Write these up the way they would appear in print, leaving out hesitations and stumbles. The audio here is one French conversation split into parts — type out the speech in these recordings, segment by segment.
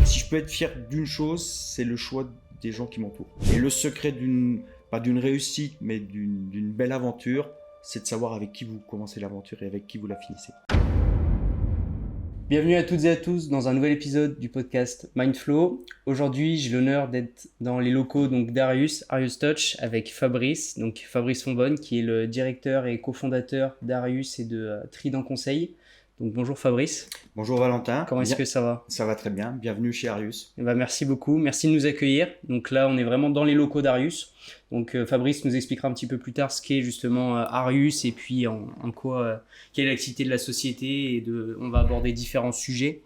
Si je peux être fier d'une chose, c'est le choix des gens qui m'entourent. Et le secret pas d'une réussite, mais d'une belle aventure, c'est de savoir avec qui vous commencez l'aventure et avec qui vous la finissez. Bienvenue à toutes et à tous dans un nouvel épisode du podcast Mindflow. Aujourd'hui, j'ai l'honneur d'être dans les locaux d'Arius Touch avec Fabrice, donc Fabrice Fonbonne, qui est le directeur et cofondateur d'Arius et de Trident Conseil. Donc bonjour Fabrice. Bonjour Valentin. Comment est-ce que ça va ? Ça va très bien. Bienvenue chez Arius. Merci beaucoup. Merci de nous accueillir. Donc là, on est vraiment dans les locaux d'Arius. Donc Fabrice nous expliquera un petit peu plus tard ce qu'est justement Arius et puis en quoi, quelle est l'activité de la société. Et on va aborder différents sujets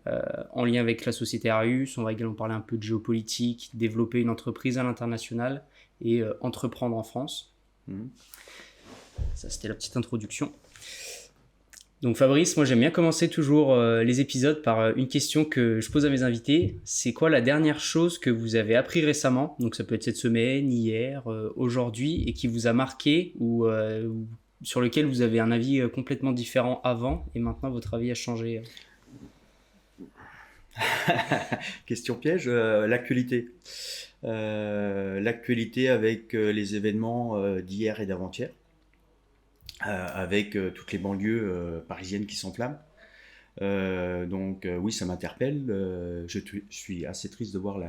en lien avec la société Arius. On va également parler un peu de géopolitique, développer une entreprise à l'international et entreprendre en France. Ça, c'était la petite introduction. Donc Fabrice, moi j'aime bien commencer toujours les épisodes par une question que je pose à mes invités. C'est quoi la dernière chose que vous avez appris récemment ? Donc ça peut être cette semaine, hier, aujourd'hui, et qui vous a marqué ou sur lequel vous avez un avis complètement différent avant et maintenant votre avis a changé. Question piège, l'actualité. L'actualité avec les événements d'hier et d'avant-hier. Avec toutes les banlieues parisiennes qui s'enflamment. Donc oui, ça m'interpelle. Je suis assez triste de voir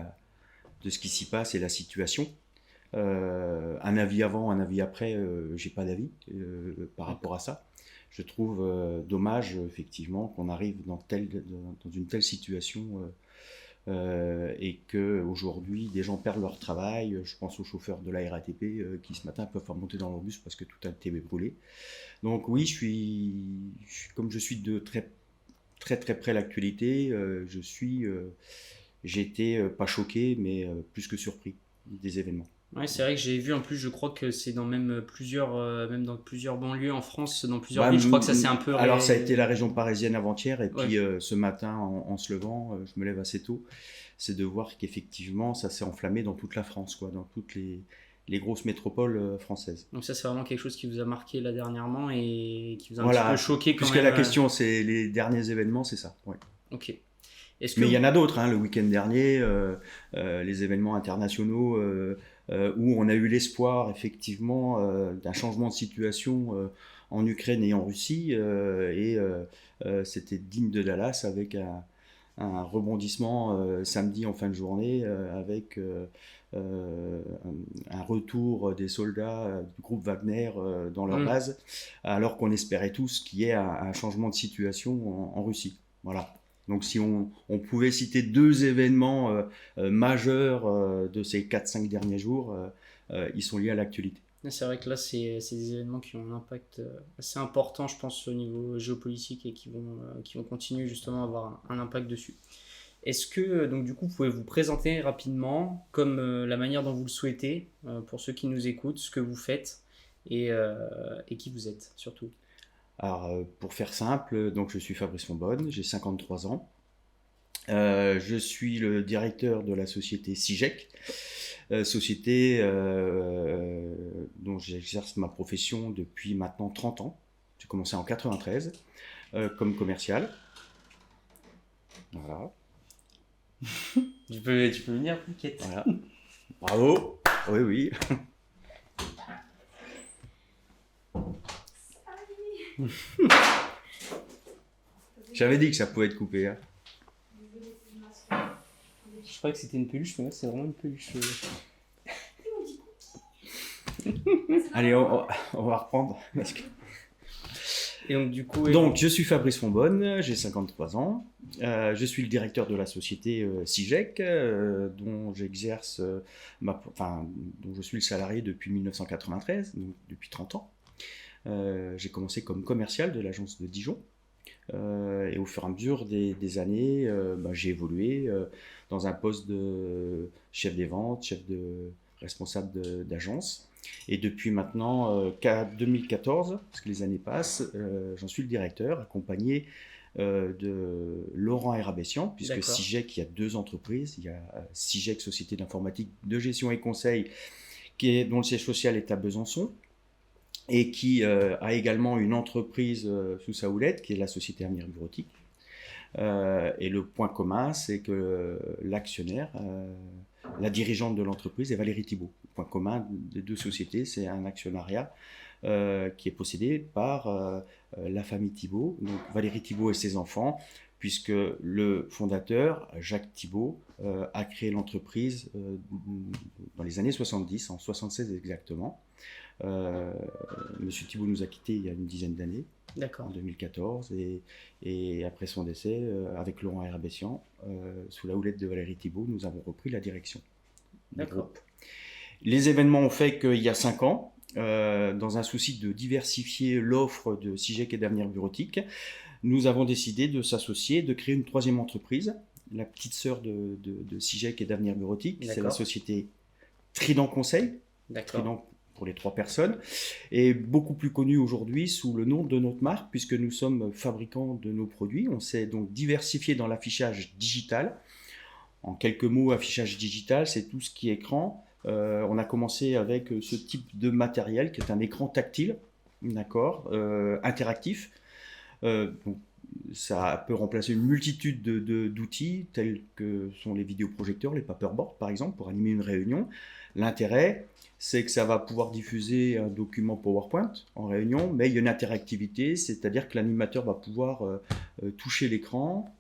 de ce qui s'y passe et la situation. Un avis avant, un avis après, j'ai pas d'avis par rapport à ça. Je trouve dommage effectivement qu'on arrive dans une telle situation et qu'aujourd'hui des gens perdent leur travail. Je pense aux chauffeurs de la RATP qui ce matin peuvent pas monter dans leur bus parce que tout a été brûlé. Donc oui, comme je suis de très très très près l'actualité, j'ai été pas choqué mais plus que surpris des événements. Ouais, c'est vrai que j'ai vu en plus, je crois que c'est dans même dans plusieurs banlieues en France, dans plusieurs villes, je crois que ça s'est un peu... Alors ça a été la région parisienne avant-hier et puis ce matin en se levant, je me lève assez tôt, c'est de voir qu'effectivement ça s'est enflammé dans toute la France, quoi, dans toutes les grosses métropoles françaises. Donc ça c'est vraiment quelque chose qui vous a marqué là dernièrement et qui vous a un petit peu choqué quand même. Puisque la question c'est les derniers événements, c'est ça. Ouais. Ok. Mais il y en a d'autres, le week-end dernier, les événements internationaux où on a eu l'espoir effectivement d'un changement de situation en Ukraine et en Russie et c'était digne de Dallas avec un rebondissement samedi en fin de journée avec un retour des soldats du groupe Wagner dans leur base alors qu'on espérait tous qu'il y ait un changement de situation en Russie. Voilà. Donc si on pouvait citer deux événements majeurs de ces 4-5 derniers jours, ils sont liés à l'actualité. C'est vrai que là, c'est des événements qui ont un impact assez important, je pense, au niveau géopolitique et qui vont continuer justement à avoir un impact dessus. Est-ce que, donc du coup, vous pouvez vous présenter rapidement, comme la manière dont vous le souhaitez, pour ceux qui nous écoutent, ce que vous faites et qui vous êtes, surtout ? Alors, pour faire simple, donc je suis Fabrice Fonbonne, j'ai 53 ans. Je suis le directeur de la société CIGEC, société dont j'exerce ma profession depuis maintenant 30 ans. J'ai commencé en 93 comme commercial. Voilà. Tu peux venir, t'inquiète. Voilà. Bravo. Oui, oui. J'avais dit que ça pouvait être coupé. Je croyais que c'était une peluche, mais là c'est vraiment une peluche. Allez, on va reprendre. Et donc, du coup, donc je suis Fabrice Fonbonne, j'ai 53 ans. Je suis le directeur de la société CIGEC, dont j'exerce, dont je suis le salarié depuis 1993, donc depuis 30 ans. J'ai commencé comme commercial de l'agence de Dijon. Et au fur et à mesure des années, j'ai évolué dans un poste de chef des ventes, chef de responsable d'agence. Et depuis maintenant 2014, parce que les années passent, j'en suis le directeur, accompagné de Laurent Herabessian, puisque CIGEC, il y a deux entreprises. Il y a CIGEC, Société d'informatique de gestion et conseil, dont le siège social est à Besançon, et qui a également une entreprise sous sa houlette, qui est la société Amir Bureautique. Et le point commun, c'est que l'actionnaire, la dirigeante de l'entreprise est Valérie Thibault. Le point commun des deux sociétés, c'est un actionnariat qui est possédé par la famille Thibault, donc Valérie Thibault et ses enfants, puisque le fondateur, Jacques Thibault, a créé l'entreprise dans les années 70, en 76 exactement. Monsieur Thibault nous a quittés il y a une dizaine d'années, en 2014, et après son décès, avec Laurent Herbessian, sous la houlette de Valérie Thibault, nous avons repris la direction du groupe. Les événements ont fait qu'il y a 5 ans, dans un souci de diversifier l'offre de SIGEC et d'Avenir Bureautique, nous avons décidé de s'associer, de créer une troisième entreprise, la petite sœur de SIGEC et d'Avenir Bureautique, c'est la société Trident Conseil, Trident pour les 3 personnes, et beaucoup plus connue aujourd'hui sous le nom de notre marque, puisque nous sommes fabricants de nos produits. On s'est donc diversifié dans l'affichage digital. En quelques mots, affichage digital, c'est tout ce qui est écran. On a commencé avec ce type de matériel qui est un écran tactile, interactif. Donc, ça peut remplacer une multitude d'outils tels que sont les vidéoprojecteurs, les paperboards par exemple, pour animer une réunion. L'intérêt, c'est que ça va pouvoir diffuser un document PowerPoint en réunion, mais il y a une interactivité, c'est-à-dire que l'animateur va pouvoir toucher l'écran,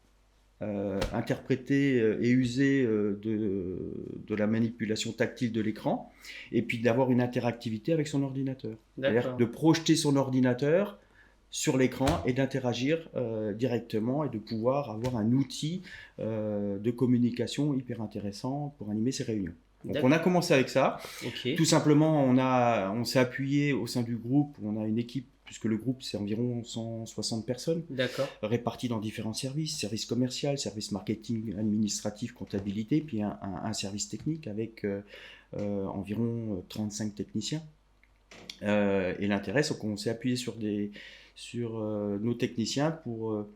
interpréter et user de la manipulation tactile de l'écran, et puis d'avoir une interactivité avec son ordinateur. C'est-à-dire de projeter son ordinateur sur l'écran et d'interagir directement et de pouvoir avoir un outil de communication hyper intéressant pour animer ses réunions. Donc on a commencé avec ça. Tout simplement, on s'est appuyé au sein du groupe, on a une équipe, puisque le groupe c'est environ 160 personnes, réparties dans différents services, service commercial, service marketing, administratif, comptabilité, puis un service technique avec environ 35 techniciens. Et l'intérêt, c'est qu'on s'est appuyé sur nos techniciens pour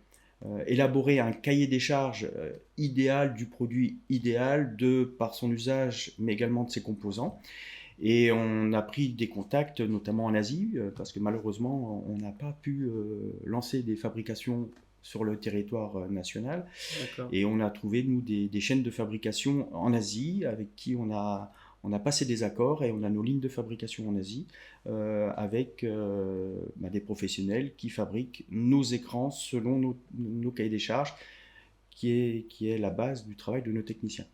élaborer un cahier des charges idéal du produit idéal par son usage, mais également de ses composants. Et on a pris des contacts, notamment en Asie, parce que malheureusement, on n'a pas pu lancer des fabrications sur le territoire national. Et on a trouvé, nous, des chaînes de fabrication en Asie avec qui on a passé des accords et on a nos lignes de fabrication en Asie avec des professionnels qui fabriquent nos écrans selon nos cahiers des charges, qui est la base du travail de nos techniciens.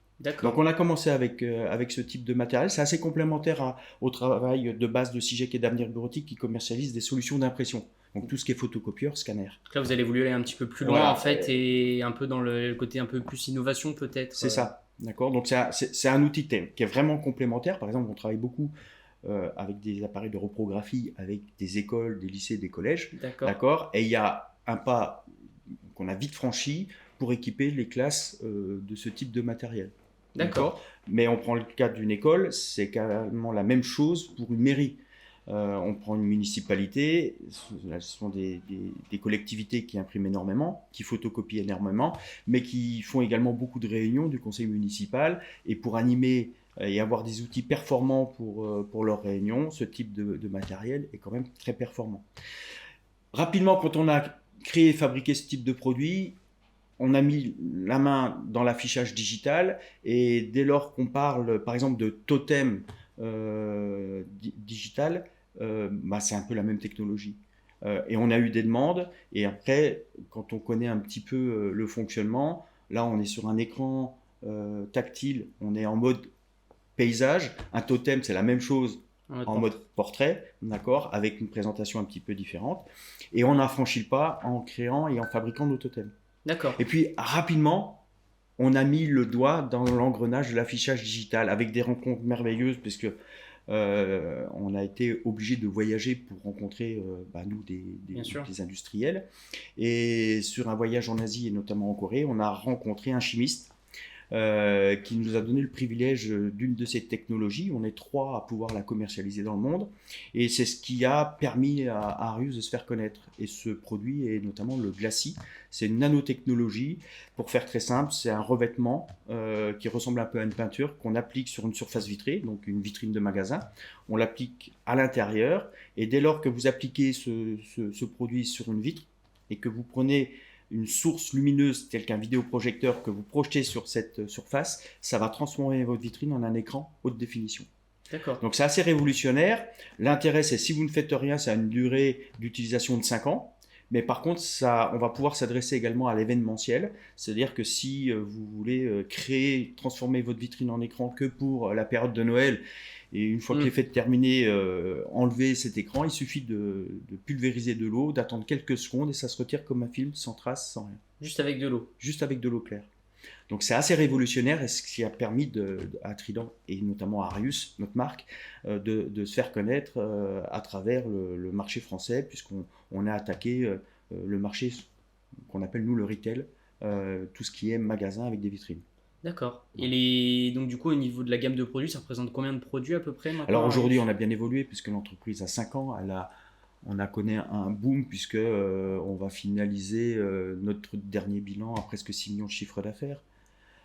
Donc on a commencé avec ce type de matériel. C'est assez complémentaire au travail de base de SIGEC et d'Avenir Bureautique qui commercialise des solutions d'impression. Donc tout ce qui est photocopieur, scanner. Donc là vous avez voulu aller un petit peu plus loin en fait et un peu dans le côté un peu plus innovation peut-être. C'est ça. D'accord, donc c'est un outil qui est vraiment complémentaire. Par exemple, on travaille beaucoup avec des appareils de reprographie avec des écoles, des lycées, des collèges. D'accord. Et il y a un pas qu'on a vite franchi pour équiper les classes de ce type de matériel. D'accord. Mais on prend le cas d'une école, c'est carrément la même chose pour une mairie. On prend une municipalité, ce sont des collectivités qui impriment énormément, qui photocopient énormément, mais qui font également beaucoup de réunions du conseil municipal. Et pour animer et avoir des outils performants pour leurs réunions, ce type de matériel est quand même très performant. Rapidement, quand on a créé et fabriqué ce type de produit, on a mis la main dans l'affichage digital, et dès lors qu'on parle par exemple de totem digital, c'est un peu la même technologie. Et on a eu des demandes, et après, quand on connaît un petit peu le fonctionnement, là on est sur un écran tactile, on est en mode paysage. Un totem, c'est la même chose en mode portrait, d'accord, avec une présentation un petit peu différente. Et on a franchi le pas en créant et en fabriquant nos totems. D'accord. Et puis rapidement, on a mis le doigt dans l'engrenage de l'affichage digital avec des rencontres merveilleuses, puisque on a été obligé de voyager pour rencontrer nous des industriels. Et sur un voyage en Asie et notamment en Corée, on a rencontré un chimiste qui nous a donné le privilège d'une de ces technologies. On est 3 à pouvoir la commercialiser dans le monde, et c'est ce qui a permis à Arius de se faire connaître. Et ce produit est notamment le Glacis. C'est une nanotechnologie. Pour faire très simple, c'est un revêtement qui ressemble un peu à une peinture qu'on applique sur une surface vitrée, donc une vitrine de magasin. On l'applique à l'intérieur, et dès lors que vous appliquez ce produit sur une vitre et que vous prenez une source lumineuse telle qu'un vidéoprojecteur que vous projetez sur cette surface, ça va transformer votre vitrine en un écran haute définition. D'accord. Donc c'est assez révolutionnaire. L'intérêt, c'est si vous ne faites rien, ça a une durée d'utilisation de 5 ans. Mais par contre, on va pouvoir s'adresser également à l'événementiel. C'est-à-dire que si vous voulez transformer votre vitrine en écran que pour la période de Noël, et une fois que les fêtes terminées, enlever cet écran, il suffit de pulvériser de l'eau, d'attendre quelques secondes et ça se retire comme un film, sans trace, sans rien. Juste avec de l'eau. Juste avec de l'eau claire. Donc c'est assez révolutionnaire et ce qui a permis à Trident et notamment à Arius, notre marque, de se faire connaître à travers le marché français, puisqu'on a attaqué le marché qu'on appelle nous le retail, tout ce qui est magasin avec des vitrines. D'accord. Et donc du coup, au niveau de la gamme de produits, ça représente combien de produits à peu près maintenant? Alors aujourd'hui, on a bien évolué puisque l'entreprise a 5 ans. On a connu un boom puisque on va finaliser notre dernier bilan à presque 6 millions de chiffres d'affaires,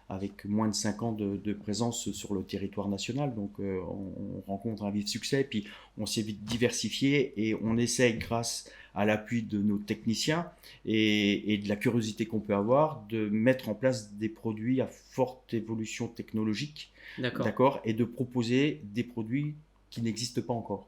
avec moins de 5 ans de présence sur le territoire national. Donc on rencontre un vif succès, puis on s'est vite diversifié et on essaye, grâce à l'appui de nos techniciens et de la curiosité qu'on peut avoir, de mettre en place des produits à forte évolution technologique, d'accord, et de proposer des produits qui n'existent pas encore.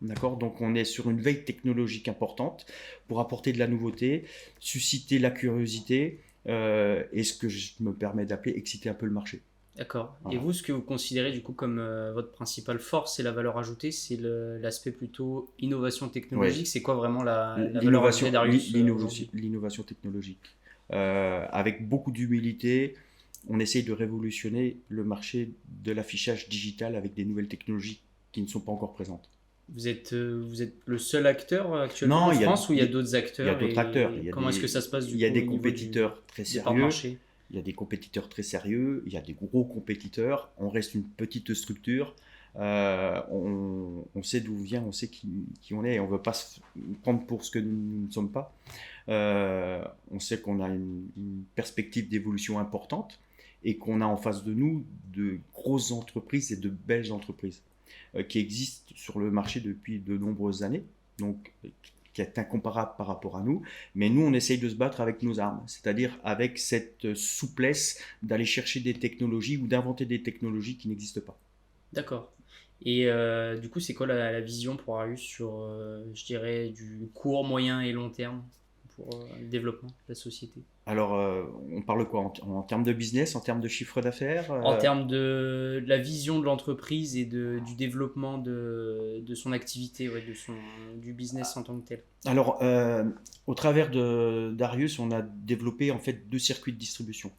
D'accord, donc on est sur une veille technologique importante pour apporter de la nouveauté, susciter la curiosité et ce que je me permets d'appeler exciter un peu le marché. D'accord. Voilà. Et vous, ce que vous considérez du coup comme votre principale force et la valeur ajoutée, c'est l'aspect plutôt innovation technologique. Ouais. C'est quoi vraiment la valeur ajoutée d'Arius l'innovation technologique. Avec beaucoup d'humilité, on essaye de révolutionner le marché de l'affichage digital avec des nouvelles technologies qui ne sont pas encore présentes. Vous êtes le seul acteur actuellement en France ou il y a d'autres acteurs? Il y a d'autres acteurs. Comment est-ce que ça se passe du coup? Il y a des compétiteurs très sérieux. Il y a des compétiteurs très sérieux. Il y a des gros compétiteurs. On reste une petite structure. On sait d'où vient, on sait qui on est. On ne veut pas se prendre pour ce que nous ne sommes pas. On sait qu'on a une perspective d'évolution importante et qu'on a en face de nous de grosses entreprises et de belles entreprises qui existent sur le marché depuis de nombreuses années, donc qui est incomparable par rapport à nous, mais nous on essaye de se battre avec nos armes, c'est-à-dire avec cette souplesse d'aller chercher des technologies ou d'inventer des technologies qui n'existent pas. D'accord. Et du coup, c'est quoi la vision pour Arius sur, je dirais, du court, moyen et long terme pour le développement de la société? Alors, on parle quoi en termes de business, en termes de chiffre d'affaires En termes de la vision de l'entreprise et du développement de son activité, ouais, du business en tant que tel. Alors, au travers d'Arius, on a développé en fait 2 circuits de distribution.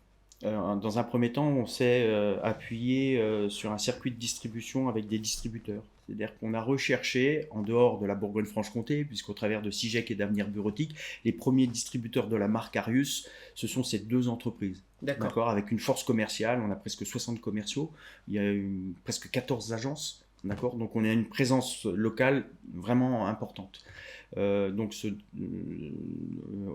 Dans un premier temps, on s'est appuyé sur un circuit de distribution avec des distributeurs. C'est-à-dire qu'on a recherché, en dehors de la Bourgogne-Franche-Comté, puisqu'au travers de Sigec et d'Avenir Bureautique, les premiers distributeurs de la marque Arius, ce sont ces 2 entreprises. D'accord. Avec une force commerciale, on a presque 60 commerciaux, il y a presque 14 agences. D'accord. Donc on a une présence locale vraiment importante. Donc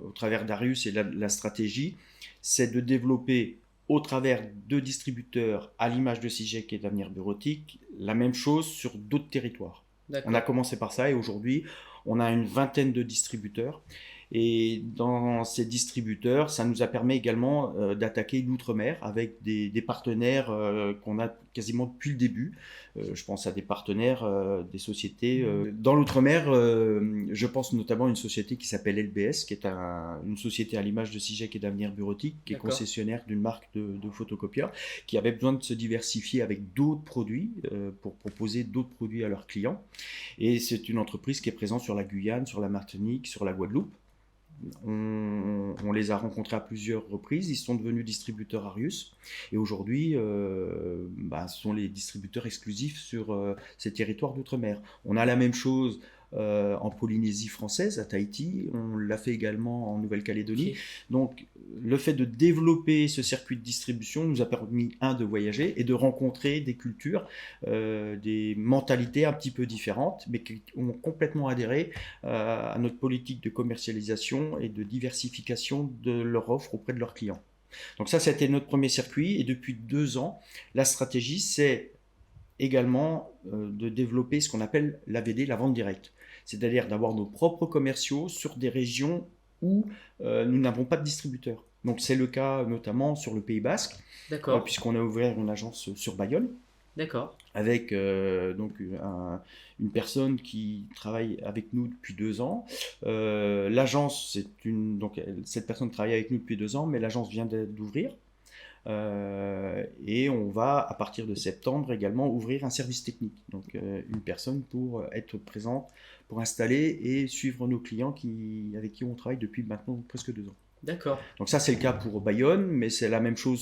au travers d'Arius et la stratégie, c'est de développer au travers de distributeurs à l'image de Sigec et d'Avenir Bureautique la même chose sur d'autres territoires. On a commencé par ça et aujourd'hui on a une vingtaine de distributeurs. Et dans ces distributeurs, ça nous a permis également d'attaquer l'outre-mer avec des partenaires qu'on a quasiment depuis le début. Je pense à des partenaires, des sociétés. Dans l'outre-mer, je pense notamment à une société qui s'appelle LBS, qui est une société à l'image de Sigec et d'Avenir Bureautique, qui est concessionnaire d'une marque de photocopieurs, qui avait besoin de se diversifier avec d'autres produits pour proposer d'autres produits à leurs clients. Et c'est une entreprise qui est présente sur la Guyane, sur la Martinique, sur la Guadeloupe. On les a rencontrés à plusieurs reprises, ils sont devenus distributeurs Arius et aujourd'hui ce sont les distributeurs exclusifs sur ces territoires d'outre-mer. On a la même chose en Polynésie française, à Tahiti, on l'a fait également en Nouvelle-Calédonie. Donc le fait de développer ce circuit de distribution nous a permis, de voyager et de rencontrer des cultures, des mentalités un petit peu différentes, mais qui ont complètement adhéré à notre politique de commercialisation et de diversification de leur offre auprès de leurs clients. Donc ça, c'était notre premier circuit et depuis 2 ans, la stratégie, c'est également de développer ce qu'on appelle l'AVD, la vente directe. C'est-à-dire d'avoir nos propres commerciaux sur des régions où nous n'avons pas de distributeur. Donc c'est le cas notamment sur le Pays Basque, D'accord. puisqu'on a ouvert une agence sur Bayonne, D'accord. avec donc une personne qui travaille avec nous depuis 2 ans. L'agence, donc cette personne travaille avec nous depuis 2 ans, mais l'agence vient d'ouvrir. Et on va, à partir de septembre, également ouvrir un service technique. Donc une personne pour être présente, pour installer et suivre nos clients avec qui on travaille depuis maintenant presque 2 ans. D'accord. Donc ça, c'est le cas pour Bayonne, mais c'est la même chose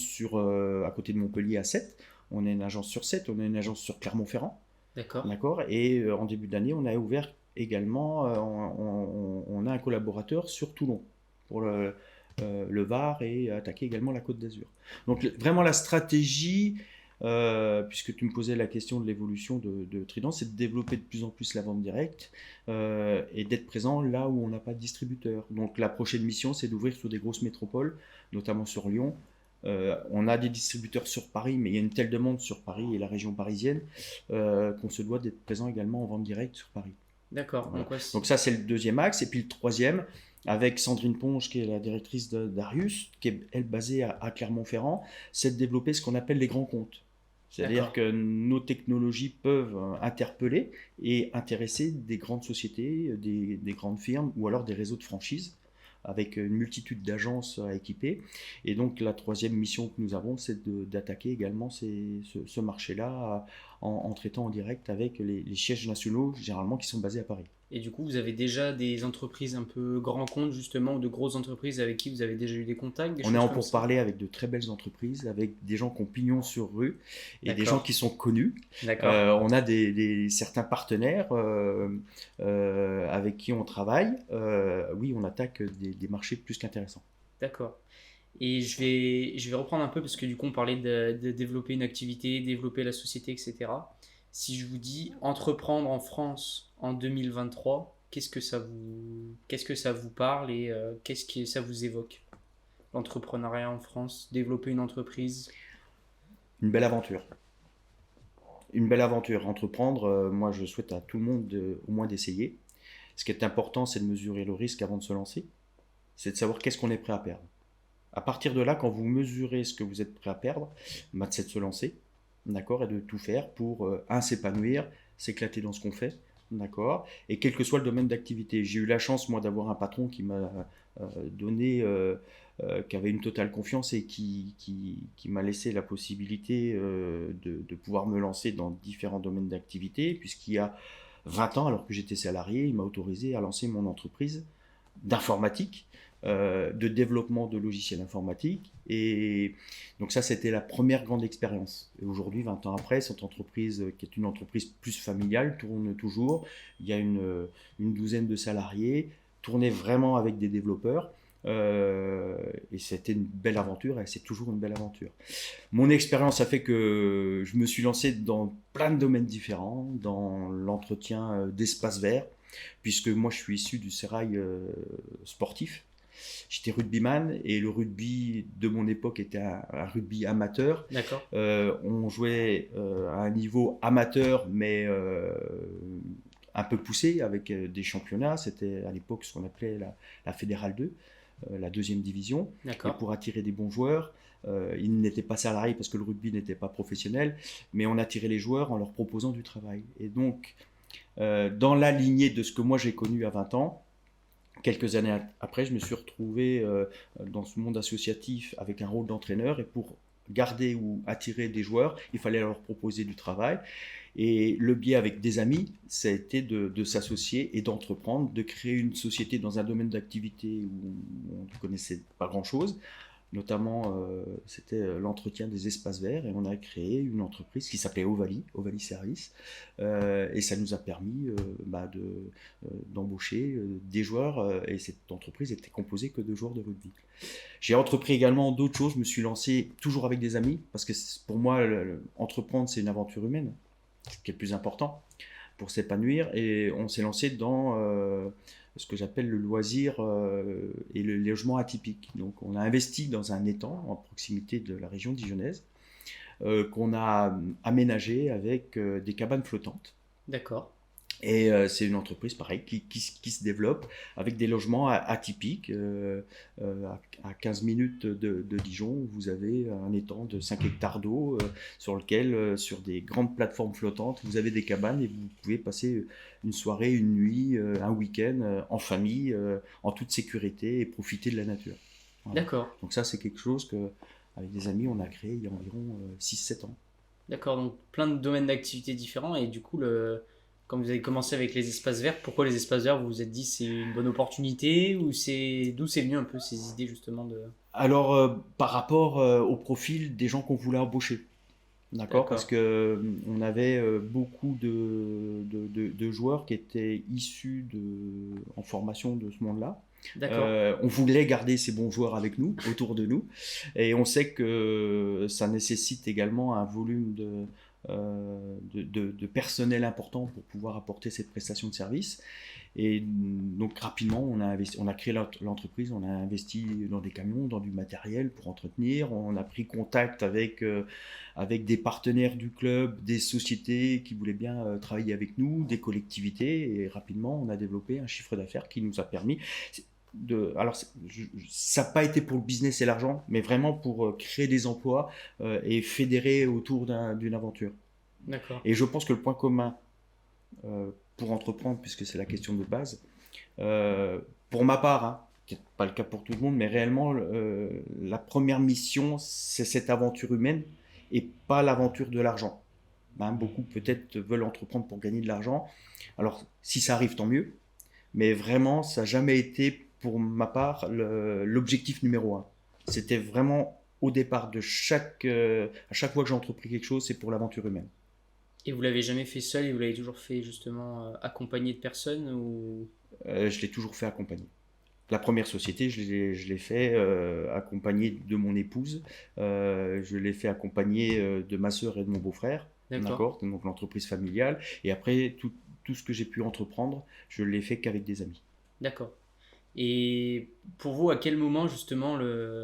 à côté de Montpellier à Sète. On a une agence sur Sète, on a une agence sur Clermont-Ferrand. D'accord. D'accord. Et en début d'année, on a ouvert également, on a un collaborateur sur Toulon pour le Var et attaquer également la Côte d'Azur. Donc vraiment la stratégie, puisque tu me posais la question de l'évolution de Trident, c'est de développer de plus en plus la vente directe et d'être présent là où on n'a pas de distributeur. Donc la prochaine mission, c'est d'ouvrir sur des grosses métropoles, notamment sur Lyon. On a des distributeurs sur Paris, mais il y a une telle demande sur Paris et la région parisienne qu'on se doit d'être présent également en vente directe sur Paris. D'accord. Voilà. Donc ça, c'est le deuxième axe. Et puis le troisième, avec Sandrine Ponge, qui est la directrice d'Arius, qui est elle basée à Clermont-Ferrand, c'est de développer ce qu'on appelle les grands comptes. C'est-à-dire que nos technologies peuvent interpeller et intéresser des grandes sociétés, des grandes firmes ou alors des réseaux de franchise avec une multitude d'agences à équiper. Et donc la troisième mission que nous avons, c'est d'attaquer également ce marché-là en traitant en direct avec les sièges nationaux, généralement qui sont basés à Paris. Et du coup, vous avez déjà des entreprises un peu grands comptes, justement, ou de grosses entreprises avec qui vous avez déjà eu des contacts, On est en pourparlers avec de très belles entreprises, avec des gens qui ont pignon sur rue et des gens qui sont connus. On a certains partenaires avec qui on travaille. Oui, on attaque des marchés plus qu'intéressants. D'accord. Et je vais reprendre un peu parce que du coup, on parlait de développer une activité, développer la société, etc. Si je vous dis entreprendre en France en 2023, qu'est-ce que ça vous parle et qu'est-ce que ça vous évoque? L'entrepreneuriat en France, développer une entreprise. Une belle aventure. Une belle aventure. Entreprendre, moi je souhaite à tout le monde au moins d'essayer. Ce qui est important, c'est de mesurer le risque avant de se lancer. C'est de savoir qu'est-ce qu'on est prêt à perdre. À partir de là, quand vous mesurez ce que vous êtes prêt à perdre, c'est de se lancer. D'accord, et de tout faire pour s'épanouir, s'éclater dans ce qu'on fait, d'accord, et quel que soit le domaine d'activité. J'ai eu la chance, moi, d'avoir un patron qui m'a donné, qui avait une totale confiance et qui m'a laissé la possibilité de pouvoir me lancer dans différents domaines d'activité, puisqu'il y a 20 ans, alors que j'étais salarié, il m'a autorisé à lancer mon entreprise d'informatique, de développement de logiciels informatiques. Et donc ça, c'était la première grande expérience. Et aujourd'hui, 20 ans après, cette entreprise, qui est une entreprise plus familiale, tourne toujours. Il y a une douzaine de salariés, tournait vraiment avec des développeurs. Et c'était une belle aventure, et c'est toujours une belle aventure. Mon expérience a fait que je me suis lancé dans plein de domaines différents, dans l'entretien d'espaces verts, puisque moi je suis issu du sérail sportif. J'étais rugbyman et le rugby de mon époque était un rugby amateur. D'accord. On jouait à un niveau amateur, mais un peu poussé avec des championnats. C'était à l'époque ce qu'on appelait la Fédérale 2, la deuxième division. D'accord. Et pour attirer des bons joueurs, ils n'étaient pas salariés parce que le rugby n'était pas professionnel, mais on attirait les joueurs en leur proposant du travail. Et donc, dans la lignée de ce que moi j'ai connu à 20 ans, quelques années après, je me suis retrouvé dans ce monde associatif avec un rôle d'entraîneur, et pour garder ou attirer des joueurs, il fallait leur proposer du travail. Et le biais avec des amis, ça a été de s'associer et d'entreprendre, de créer une société dans un domaine d'activité où on ne connaissait pas grand-chose. Notamment, c'était l'entretien des espaces verts, et on a créé une entreprise qui s'appelait Ovalie Service, et ça nous a permis d'embaucher des joueurs, et cette entreprise était composée que de joueurs de rugby. J'ai entrepris également d'autres choses, je me suis lancé toujours avec des amis, parce que pour moi, entreprendre, c'est une aventure humaine, ce qui est le plus important pour s'épanouir, et on s'est lancé dans ce que j'appelle le loisir et le logement atypique. Donc on a investi dans un étang en proximité de la région dijonnaise qu'on a aménagé avec des cabanes flottantes. D'accord. Et c'est une entreprise, pareil, qui se développe avec des logements atypiques. À 15 minutes de Dijon, vous avez un étang de 5 hectares d'eau sur lequel, sur des grandes plateformes flottantes, vous avez des cabanes et vous pouvez passer une soirée, une nuit, un week-end en famille, en toute sécurité et profiter de la nature. Voilà. D'accord. Donc ça, c'est quelque chose que, avec des amis, on a créé il y a environ 6-7 ans. D'accord, donc plein de domaines d'activité différents et du coup, quand vous avez commencé avec les espaces verts, pourquoi les espaces verts, vous vous êtes dit c'est une bonne opportunité ou d'où c'est venu un peu ces idées justement de... Alors, par rapport au profil des gens qu'on voulait embaucher. D'accord, parce D'accord, que on avait beaucoup de joueurs qui étaient issus en formation de ce monde-là. d'accord, On voulait garder ces bons joueurs avec nous, autour de nous, et on sait que ça nécessite également un volume de personnel important pour pouvoir apporter cette prestation de service. Et donc rapidement, on a créé l'entreprise, on a investi dans des camions, dans du matériel pour entretenir, on a pris contact avec des partenaires du club, des sociétés qui voulaient bien travailler avec nous, des collectivités, et rapidement, on a développé un chiffre d'affaires qui nous a permis alors ça n'a pas été pour le business et l'argent, mais vraiment pour créer des emplois et fédérer autour d'une aventure. d'accord. Et je pense que le point commun pour entreprendre, puisque c'est la question de base, pour ma part, hein, qui n'est pas le cas pour tout le monde, mais réellement, la première mission, c'est cette aventure humaine et pas l'aventure de l'argent. Hein, beaucoup peut-être veulent entreprendre pour gagner de l'argent. Alors, si ça arrive, tant mieux. Mais vraiment, ça n'a jamais été, pour ma part, l'objectif numéro un. C'était vraiment au départ à chaque fois que j'ai entrepris quelque chose, c'est pour l'aventure humaine. Et vous l'avez jamais fait seul et vous l'avez toujours fait justement accompagné de personnes ou... Je l'ai toujours fait accompagner. La première société, je l'ai fait accompagné de mon épouse, je l'ai fait accompagné de ma sœur et de mon beau-frère, D'accord, d'accord, donc l'entreprise familiale. Et après, tout ce que j'ai pu entreprendre, je l'ai fait qu'avec des amis. d'accord. Et pour vous, à quel moment justement,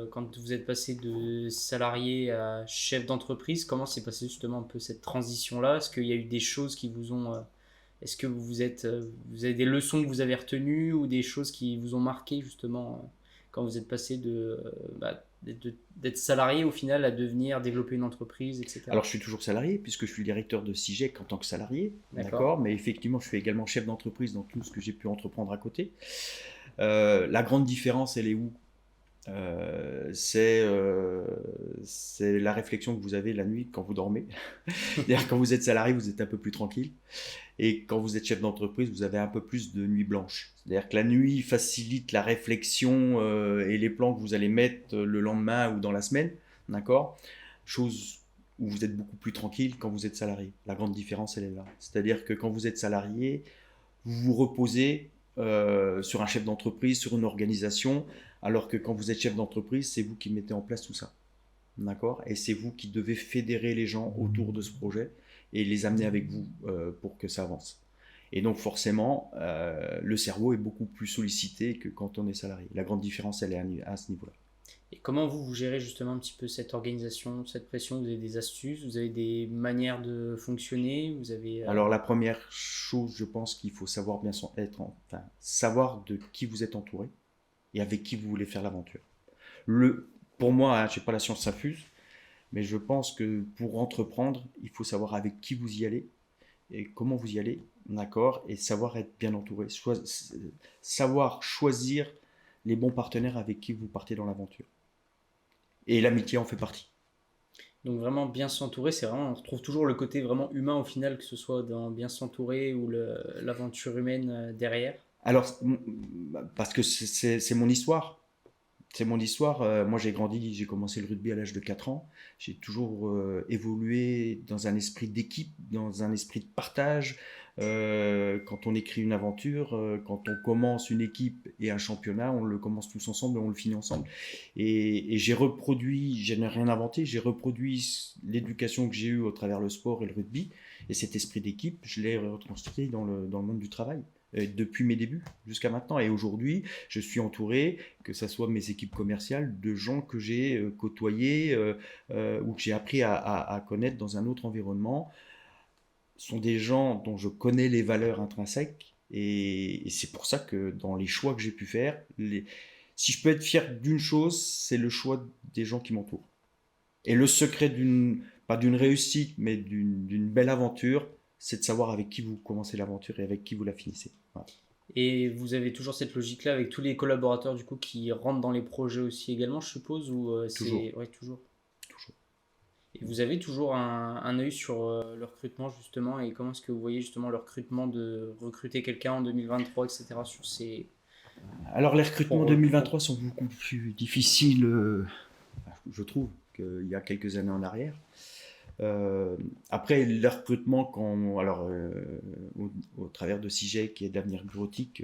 quand vous êtes passé de salarié à chef d'entreprise, comment s'est passé justement un peu cette transition-là? Est-ce qu'il y a eu des choses qui vous ont... est-ce que vous avez des leçons que vous avez retenues ou des choses qui vous ont marqué justement quand vous êtes passé d'être salarié au final à devenir développer une entreprise, etc. Alors, je suis toujours salarié, puisque je suis directeur de CIGEC en tant que salarié, D'accord, d'accord, mais effectivement, je suis également chef d'entreprise dans tout ce que j'ai pu entreprendre à côté. La grande différence, elle est où? Euh, c'est euh, c'est la réflexion que vous avez la nuit quand vous dormez. C'est-à-dire quand vous êtes salarié, vous êtes un peu plus tranquille. Et quand vous êtes chef d'entreprise, vous avez un peu plus de nuit blanche. C'est-à-dire que la nuit facilite la réflexion et les plans que vous allez mettre le lendemain ou dans la semaine. D'accord? Chose où vous êtes beaucoup plus tranquille quand vous êtes salarié. La grande différence, elle est là. C'est-à-dire que quand vous êtes salarié, vous vous reposez sur un chef d'entreprise, sur une organisation, alors que quand vous êtes chef d'entreprise, c'est vous qui mettez en place tout ça. D'accord? Et c'est vous qui devez fédérer les gens autour de ce projet et les amener avec vous pour que ça avance. Et donc forcément, le cerveau est beaucoup plus sollicité que quand on est salarié. La grande différence, elle est à ce niveau-là. et comment vous gérez justement un petit peu cette organisation, cette pression? Vous avez des astuces, vous avez des manières de fonctionner, vous avez... Alors la première chose, je pense qu'il faut savoir savoir de qui vous êtes entouré et avec qui vous voulez faire l'aventure. Pour moi, hein, je n'ai pas la science infuse, mais je pense que pour entreprendre, il faut savoir avec qui vous y allez et comment vous y allez, d'accord, et savoir être bien entouré, savoir choisir les bons partenaires avec qui vous partez dans l'aventure. Et l'amitié en fait partie. Donc vraiment bien s'entourer, c'est vraiment, on retrouve toujours le côté vraiment humain au final, que ce soit dans bien s'entourer ou l'aventure humaine derrière. Alors, parce que c'est mon histoire. C'est mon histoire. Moi, j'ai grandi, j'ai commencé le rugby à l'âge de 4 ans. J'ai toujours évolué dans un esprit d'équipe, dans un esprit de partage. Quand on écrit une aventure, quand on commence une équipe et un championnat, on le commence tous ensemble et on le finit ensemble. Et j'ai reproduit, je n'ai rien inventé, j'ai reproduit l'éducation que j'ai eue au travers le sport et le rugby. Et cet esprit d'équipe, je l'ai retranscrit dans le monde du travail depuis mes débuts jusqu'à maintenant. Et aujourd'hui, je suis entouré, que ce soit mes équipes commerciales, de gens que j'ai côtoyés ou que j'ai appris à connaître dans un autre environnement. sont des gens dont je connais les valeurs intrinsèques. Et c'est pour ça que dans les choix que j'ai pu faire, si je peux être fier d'une chose, c'est le choix des gens qui m'entourent. Et le secret pas d'une réussite, mais d'une belle aventure, c'est de savoir avec qui vous commencez l'aventure et avec qui vous la finissez. Voilà. Et vous avez toujours cette logique-là avec tous les collaborateurs du coup qui rentrent dans les projets aussi également, je suppose, ou Toujours, c'est... Ouais, toujours. toujours. Et vous avez toujours un œil sur le recrutement justement, et comment est-ce que vous voyez justement le recrutement de recruter quelqu'un en 2023, etc. sur ces... Alors les recrutements pour... 2023 sont beaucoup plus difficiles, je trouve, qu'il y a quelques années en arrière. Après, le recrutement, au travers de CIGEC et d'Avenir Bureautique,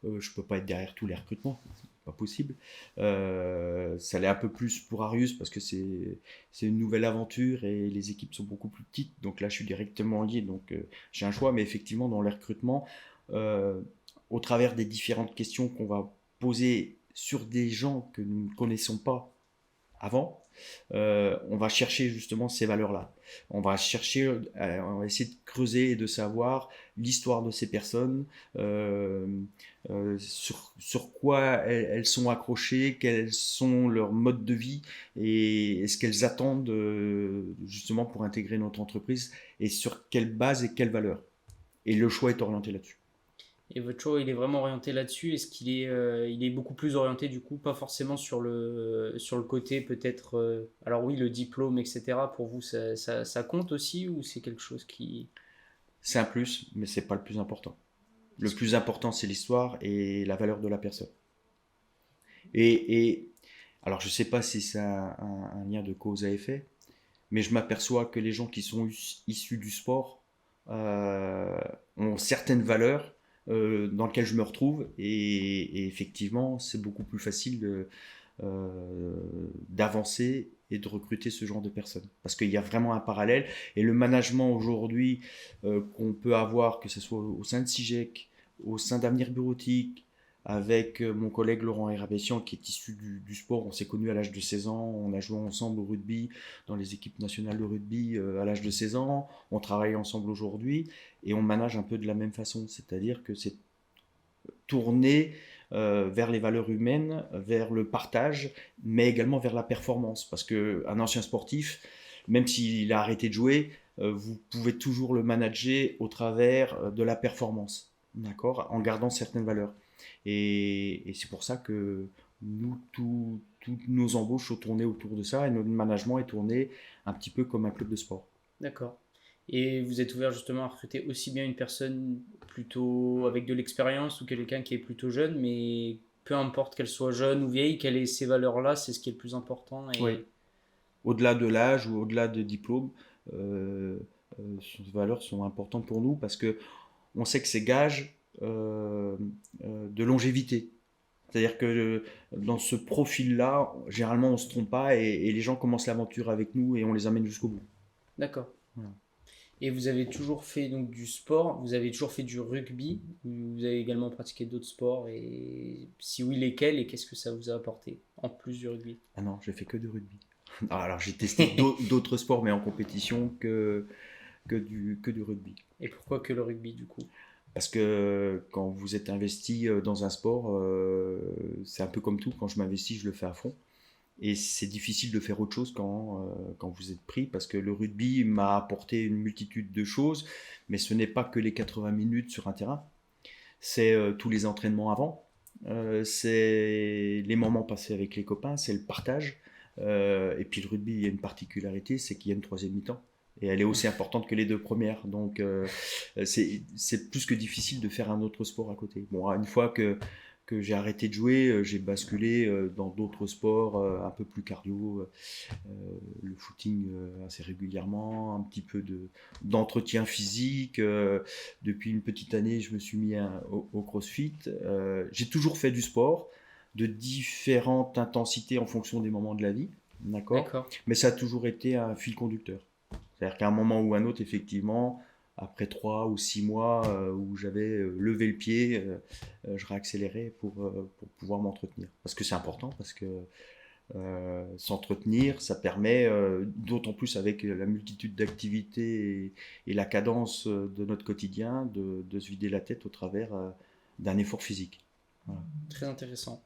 je ne peux pas être derrière tous les recrutements, c'est pas possible. Ça l'est un peu plus pour Arius parce que c'est une nouvelle aventure et les équipes sont beaucoup plus petites. Donc là, je suis directement lié, donc j'ai un choix. Mais effectivement, dans les recrutements, euh, au travers des différentes questions qu'on va poser sur des gens que nous ne connaissons pas avant, on va chercher justement ces valeurs-là. On va essayer de creuser et de savoir l'histoire de ces personnes, sur quoi elles sont accrochées, quels sont leurs modes de vie et ce qu'elles attendent justement pour intégrer notre entreprise et sur quelle base et quelle valeur. Et le choix est orienté là-dessus. Et votre choix, il est vraiment orienté là-dessus. Est-ce qu'il est, il est beaucoup plus orienté du coup, pas forcément sur le côté peut-être... alors oui, le diplôme, etc. Pour vous, ça compte aussi, ou c'est quelque chose qui... C'est un plus, mais c'est pas le plus important. Le plus important, c'est l'histoire et la valeur de la personne. Et alors, je ne sais pas si c'est un lien de cause à effet, mais je m'aperçois que les gens qui sont issus du sport ont certaines valeurs dans lesquelles je me retrouve, et effectivement, c'est beaucoup plus facile d'avancer et de recruter ce genre de personnes. Parce qu'il y a vraiment un parallèle, et le management aujourd'hui qu'on peut avoir, que ce soit au sein de CIGEC, au sein d'Avenir Bureautique, avec mon collègue Laurent Hérabessian qui est issu du sport. On s'est connus à l'âge de 16 ans, on a joué ensemble au rugby dans les équipes nationales de rugby à l'âge de 16 ans, on travaille ensemble aujourd'hui et on manage un peu de la même façon, c'est-à-dire que c'est tourné vers les valeurs humaines, vers le partage, mais également vers la performance. Parce qu'un ancien sportif, même s'il a arrêté de jouer, vous pouvez toujours le manager au travers de la performance, d'accord, en gardant certaines valeurs. Et c'est pour ça que nous, toutes nos embauches sont tournées autour de ça et notre management est tourné un petit peu comme un club de sport. D'accord. Et vous êtes ouvert justement à recruter aussi bien une personne plutôt avec de l'expérience ou quelqu'un qui est plutôt jeune, mais peu importe qu'elle soit jeune ou vieille, qu'elle ait ces valeurs-là, c'est ce qui est le plus important. Oui, Et au-delà de l'âge ou au-delà des diplômes, euh, ces valeurs sont importantes pour nous parce que on sait que c'est gage de longévité. C'est-à-dire que dans ce profil-là, généralement, on ne se trompe pas et les gens commencent l'aventure avec nous et on les amène jusqu'au bout. d'accord. Voilà. Et vous avez toujours fait donc du sport, vous avez toujours fait du rugby, ou vous avez également pratiqué d'autres sports, et si oui, lesquels, et qu'est-ce que ça vous a apporté en plus du rugby? Ah non, j'ai fait que du rugby. Alors j'ai testé d'autres sports, mais en compétition que du rugby. Et pourquoi que le rugby du coup? Parce que quand vous êtes investi dans un sport, c'est un peu comme tout. Quand je m'investis, je le fais à fond. Et c'est difficile de faire autre chose quand vous êtes pris, parce que le rugby m'a apporté une multitude de choses, mais ce n'est pas que les 80 minutes sur un terrain, c'est tous les entraînements avant, c'est les moments passés avec les copains, c'est le partage. Et puis le rugby, il y a une particularité, c'est qu'il y a une troisième mi-temps. Et elle est aussi importante que les deux premières. Donc c'est plus que difficile de faire un autre sport à côté. Bon, une fois que j'ai arrêté de jouer, j'ai basculé dans d'autres sports un peu plus cardio, le footing assez régulièrement, un petit peu d'entretien physique. Depuis une petite année, je me suis mis au CrossFit. J'ai toujours fait du sport de différentes intensités en fonction des moments de la vie, d'accord. D'accord. Mais ça a toujours été un fil conducteur. C'est-à-dire qu'à un moment ou un autre, effectivement, après 3 ou 6 mois où j'avais levé le pied, je réaccélérais pour pouvoir m'entretenir. Parce que c'est important, parce que s'entretenir. Ça permet, d'autant plus avec la multitude d'activités et la cadence de notre quotidien, de se vider la tête au travers d'un effort physique. Voilà. Très intéressant.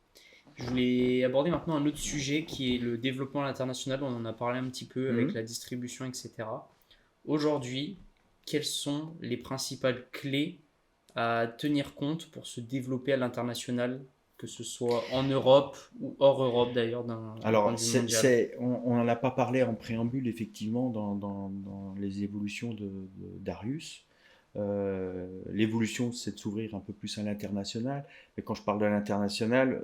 Je voulais aborder maintenant un autre sujet qui est le développement à l'international. On en a parlé un petit peu avec la distribution, etc. Aujourd'hui, quelles sont les principales clés à tenir compte pour se développer à l'international, que ce soit en Europe ou hors Europe d'ailleurs, d'un point Alors, de vue mondial? on n'en a pas parlé en préambule, effectivement, dans les évolutions d'Arius. L'évolution, c'est de s'ouvrir un peu plus à l'international. Mais quand je parle de l'international,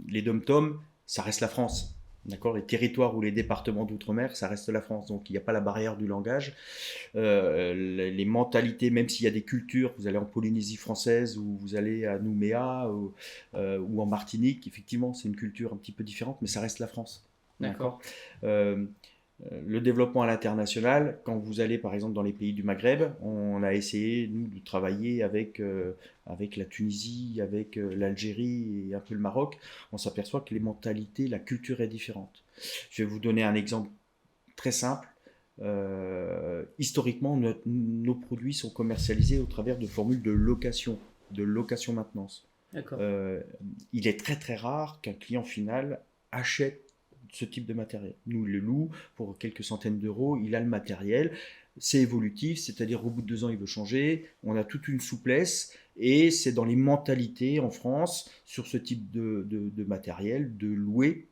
les dom-toms, ça reste la France. D'accord. Les territoires ou les départements d'outre-mer, ça reste la France. Donc, il n'y a pas la barrière du langage. Les mentalités, même s'il y a des cultures, vous allez en Polynésie française ou vous allez à Nouméa ou en Martinique, effectivement, c'est une culture un petit peu différente, mais ça reste la France. D'accord. Euh, le développement à l'international, quand vous allez par exemple dans les pays du Maghreb, on a essayé, nous, de travailler avec la Tunisie, avec l'Algérie et un peu le Maroc. On s'aperçoit que les mentalités, la culture est différente. Je vais vous donner un exemple très simple. Historiquement, nos produits sont commercialisés au travers de formules de location-maintenance. D'accord. Il est très très rare qu'un client final achète ce type de matériel. Nous, il le loue pour quelques centaines d'euros, il a le matériel, c'est évolutif, c'est-à-dire au bout de 2 ans, il veut changer, on a toute une souplesse, et c'est dans les mentalités en France, sur ce type de matériel, de louer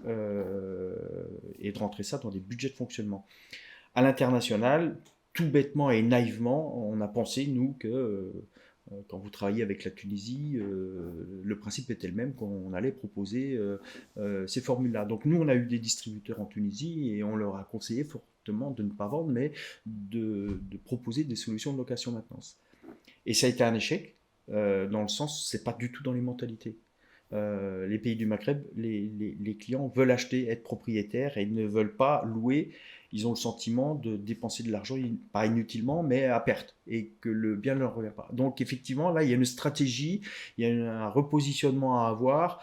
et de rentrer ça dans des budgets de fonctionnement. À l'international, tout bêtement et naïvement, on a pensé, nous, que quand vous travaillez avec la Tunisie, le principe était le même, qu'on allait proposer ces formules-là. Donc nous, on a eu des distributeurs en Tunisie et on leur a conseillé fortement de ne pas vendre, mais de proposer des solutions de location-maintenance. Et ça a été un échec, dans le sens, c'est pas du tout dans les mentalités. Les pays du Maghreb, les clients veulent acheter, être propriétaires et ils ne veulent pas louer. Ils ont le sentiment de dépenser de l'argent, pas inutilement, mais à perte, et que le bien ne leur revient pas. Donc effectivement, là, il y a une stratégie, il y a un repositionnement à avoir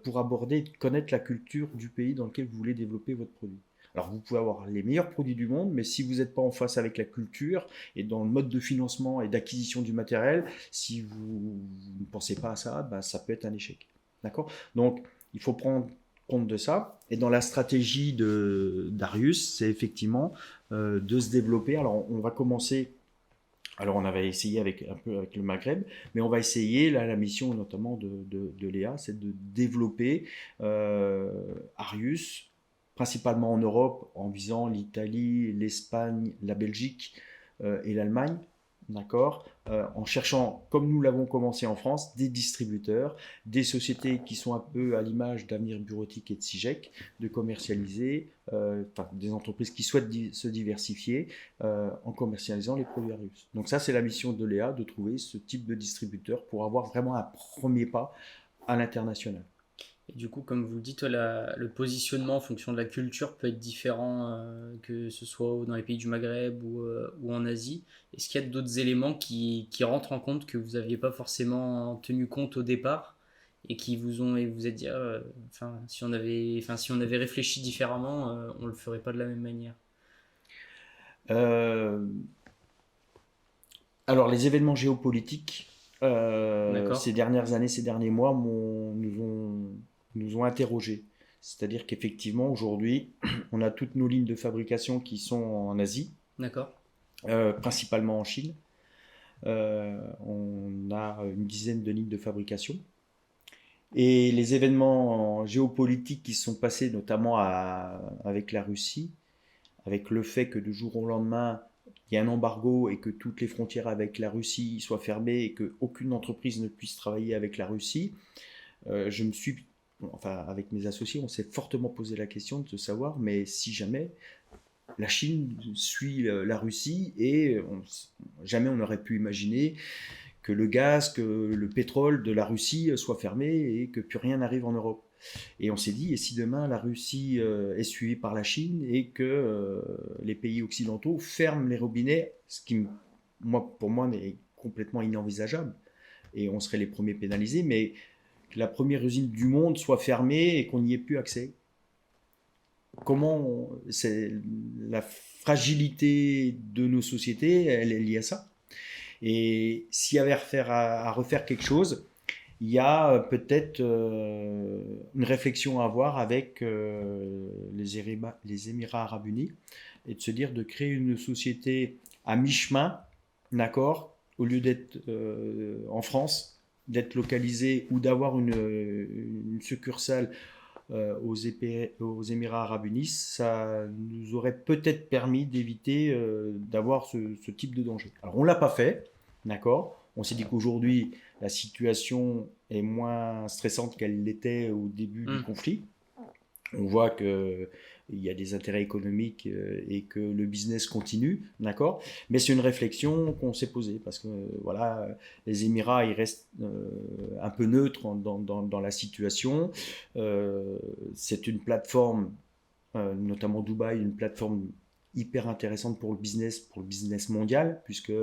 pour aborder, connaître la culture du pays dans lequel vous voulez développer votre produit. Alors vous pouvez avoir les meilleurs produits du monde, mais si vous n'êtes pas en face avec la culture et dans le mode de financement et d'acquisition du matériel, si vous ne pensez pas à ça, ben, ça peut être un échec. D'accord. Donc, il faut prendre compte de ça. Et dans la stratégie d'Arius, c'est effectivement de se développer. Alors, on va commencer. Alors, on avait essayé un peu avec le Maghreb, mais on va essayer, là, la mission notamment de Léa, c'est de développer Arius, principalement en Europe, en visant l'Italie, l'Espagne, la Belgique et l'Allemagne. D'accord. En cherchant, comme nous l'avons commencé en France, des distributeurs, des sociétés qui sont un peu à l'image d'Avenir Bureautique et de SIGEC, de commercialiser, des entreprises qui souhaitent se diversifier en commercialisant les produits Arius. Donc ça, c'est la mission de Léa, de trouver ce type de distributeur pour avoir vraiment un premier pas à l'international. Et du coup, comme vous le dites, le positionnement en fonction de la culture peut être différent, que ce soit dans les pays du Maghreb ou en Asie. Est-ce qu'il y a d'autres éléments qui rentrent en compte que vous n'aviez pas forcément tenu compte au départ et qui vous êtes dit, si on avait réfléchi différemment, on ne le ferait pas de la même manière? Euh, alors, les événements géopolitiques, ces D'accord. dernières années, ces derniers mois, nous ont interrogés. C'est-à-dire qu'effectivement, aujourd'hui, on a toutes nos lignes de fabrication qui sont en Asie, D'accord. principalement en Chine. On a une dizaine de lignes de fabrication. Et les événements géopolitiques qui se sont passés, notamment avec la Russie, avec le fait que du jour au lendemain, il y a un embargo et que toutes les frontières avec la Russie soient fermées et qu'aucune entreprise ne puisse travailler avec la Russie, je me suis, enfin avec mes associés, on s'est fortement posé la question de savoir, mais si jamais la Chine suit la Russie et jamais on n'aurait pu imaginer que le gaz, que le pétrole de la Russie soit fermé et que plus rien n'arrive en Europe. Et on s'est dit, et si demain la Russie est suivie par la Chine et que les pays occidentaux ferment les robinets, ce qui, pour moi, est complètement inenvisageable, et on serait les premiers pénalisés, mais que la première usine du monde soit fermée et qu'on n'y ait plus accès. c'est la fragilité de nos sociétés, elle est liée à ça. Et s'il y avait à refaire quelque chose, il y a peut-être une réflexion à avoir avec les Émirats arabes unis et de se dire de créer une société à mi-chemin, d'accord, au lieu d'être en France, d'être localisé ou d'avoir une succursale aux Émirats arabes unis, ça nous aurait peut-être permis d'éviter d'avoir ce type de danger. Alors on ne l'a pas fait, d'accord. On s'est dit qu'aujourd'hui, la situation est moins stressante qu'elle l'était au début du conflit. On voit qu'il y a des intérêts économiques et que le business continue, d'accord. Mais c'est une réflexion qu'on s'est posée parce que voilà, les Émirats ils restent un peu neutres dans la situation. C'est une plateforme, notamment Dubaï, une plateforme hyper intéressante pour le business mondial, puisque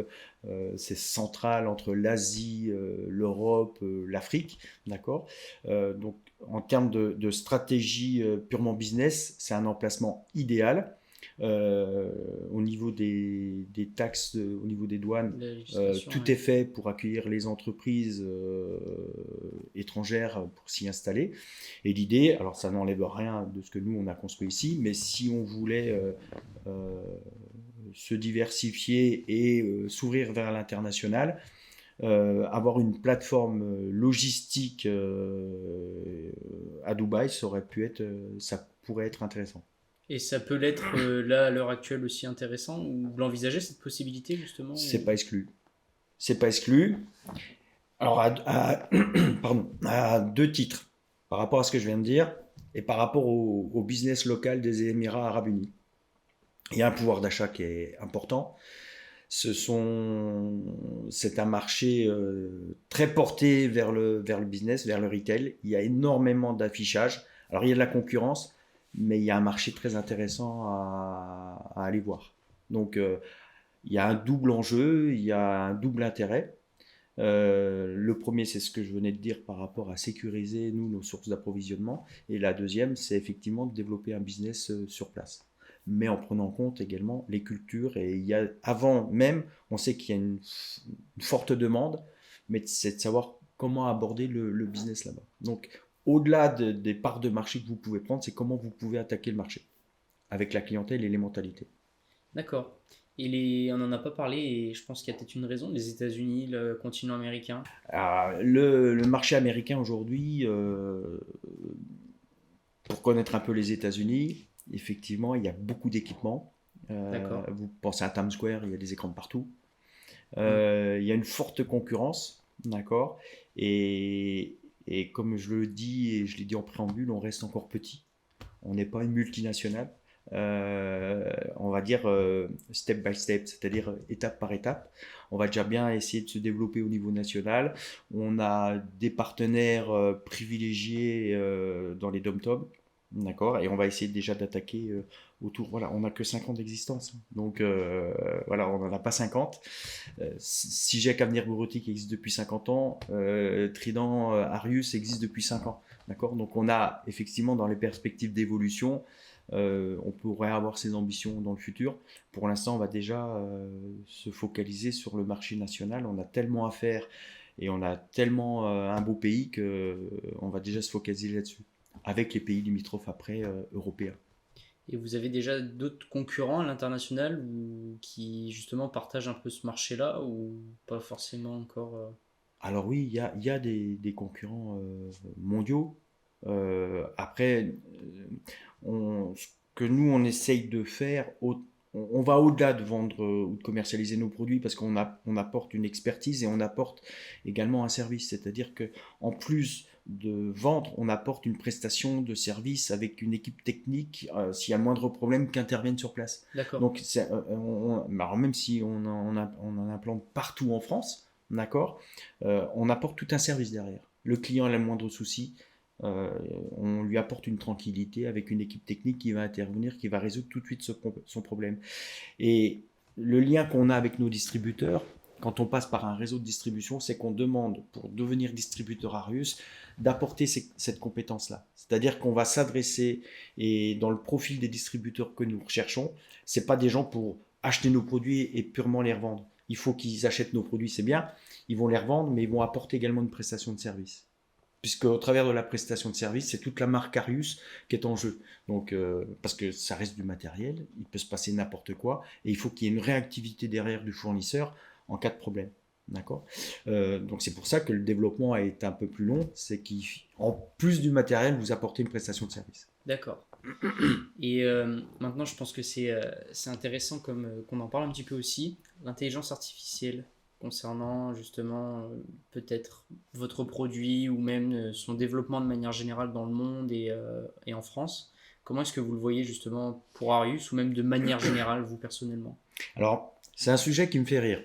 c'est central entre l'Asie, l'Europe, l'Afrique, d'accord. Donc en termes de stratégie purement business, c'est un emplacement idéal. Au niveau des taxes, au niveau des douanes, tout est fait pour accueillir les entreprises étrangères pour s'y installer. Et l'idée, alors ça n'enlève rien de ce que nous on a construit ici, mais si on voulait se diversifier et s'ouvrir vers l'international, avoir une plateforme logistique à Dubaï, ça pourrait être intéressant. Et ça peut l'être là à l'heure actuelle aussi intéressant, ou vous l'envisagez cette possibilité justement? C'est pas exclu. C'est pas exclu. Alors pardon, à deux titres, par rapport à ce que je viens de dire et par rapport au business local des Émirats arabes unis. Il y a un pouvoir d'achat qui est important. C'est un marché très porté vers le business, vers le retail. Il y a énormément d'affichage. Alors il y a de la concurrence, mais il y a un marché très intéressant à aller voir. Donc il y a un double enjeu, il y a un double intérêt. Le premier, c'est ce que je venais de dire par rapport à sécuriser nos sources d'approvisionnement. Et la deuxième, c'est effectivement de développer un business sur place, mais en prenant en compte également les cultures. Et avant même, on sait qu'il y a une forte demande, mais c'est de savoir comment aborder le business là-bas. Donc, au-delà des parts de marché que vous pouvez prendre, c'est comment vous pouvez attaquer le marché avec la clientèle et les mentalités. D'accord. Et on n'en a pas parlé, et je pense qu'il y a peut-être une raison, les États-Unis, le continent américain. Alors, le marché américain aujourd'hui, pour connaître un peu les États-Unis, effectivement, il y a beaucoup d'équipements. Vous pensez à Times Square, il y a des écrans de partout. Il y a une forte concurrence, d'accord. Et comme je le dis et je l'ai dit en préambule, on reste encore petit. On n'est pas une multinationale. On va dire step by step, c'est-à-dire étape par étape. On va déjà bien essayer de se développer au niveau national. On a des partenaires privilégiés dans les dom-toms, d'accord, et on va essayer déjà d'attaquer autour. Voilà, on n'a que 5 ans d'existence, donc voilà, on n'en a pas 50. Sijek Avenir Bureautique existe depuis 50 ans, Trident Arius existe depuis 5 ans, d'accord. Donc on a effectivement dans les perspectives d'évolution. On pourrait avoir ses ambitions dans le futur. Pour l'instant, on va déjà se focaliser sur le marché national. On a tellement à faire et on a tellement un beau pays qu'on va déjà se focaliser là-dessus, avec les pays limitrophes après européens. Et vous avez déjà d'autres concurrents à l'international qui justement partagent un peu ce marché-là, ou pas forcément encore? Alors oui, il y a des concurrents mondiaux. Après, ce que nous, on essaye de faire, on va au-delà de vendre ou de commercialiser nos produits parce on apporte une expertise et on apporte également un service. C'est-à-dire que en plus de vendre, on apporte une prestation de service avec une équipe technique, s'il y a le moindre problème, qui interviennent sur place. D'accord. Donc, alors même si on en implante partout en France, d'accord, on apporte tout un service derrière. Le client a le moindre souci, on lui apporte une tranquillité avec une équipe technique qui va intervenir, qui va résoudre tout de suite son problème. Et le lien qu'on a avec nos distributeurs, quand on passe par un réseau de distribution, c'est qu'on demande, pour devenir distributeur Arius, d'apporter cette compétence-là. C'est-à-dire qu'on va s'adresser, et dans le profil des distributeurs que nous recherchons, ce n'est pas des gens pour acheter nos produits et purement les revendre. Il faut qu'ils achètent nos produits, c'est bien, ils vont les revendre, mais ils vont apporter également une prestation de service. Puisque au travers de la prestation de service, c'est toute la marque Arius qui est en jeu. Donc, parce que ça reste du matériel, il peut se passer n'importe quoi, et il faut qu'il y ait une réactivité derrière du fournisseur en cas de problème. D'accord. Donc c'est pour ça que le développement est un peu plus long, c'est qu'en plus du matériel, vous apportez une prestation de service. D'accord. Et maintenant, je pense que c'est intéressant qu'on en parle un petit peu aussi. L'intelligence artificielle concernant justement peut-être votre produit ou même son développement de manière générale dans le monde et en France. Comment est-ce que vous le voyez justement pour Arius ou même de manière générale, vous personnellement? Alors, c'est un sujet qui me fait rire,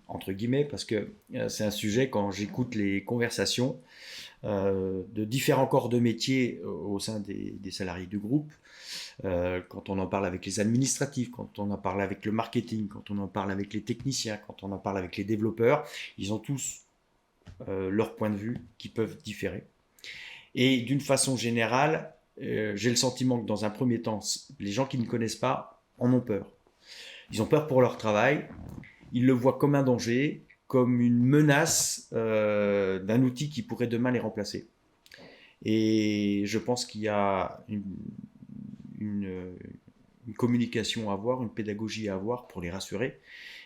entre guillemets, parce que c'est un sujet, quand j'écoute les conversations de différents corps de métier au sein des salariés du groupe, quand on en parle avec les administratifs, quand on en parle avec le marketing, quand on en parle avec les techniciens, quand on en parle avec les développeurs, ils ont tous leur point de vue qui peuvent différer. Et d'une façon générale, j'ai le sentiment que dans un premier temps, les gens qui ne connaissent pas en ont peur. Ils ont peur pour leur travail, ils le voient comme un danger, comme une menace d'un outil qui pourrait demain les remplacer. Et je pense qu'il y a une communication à avoir, une pédagogie à avoir pour les rassurer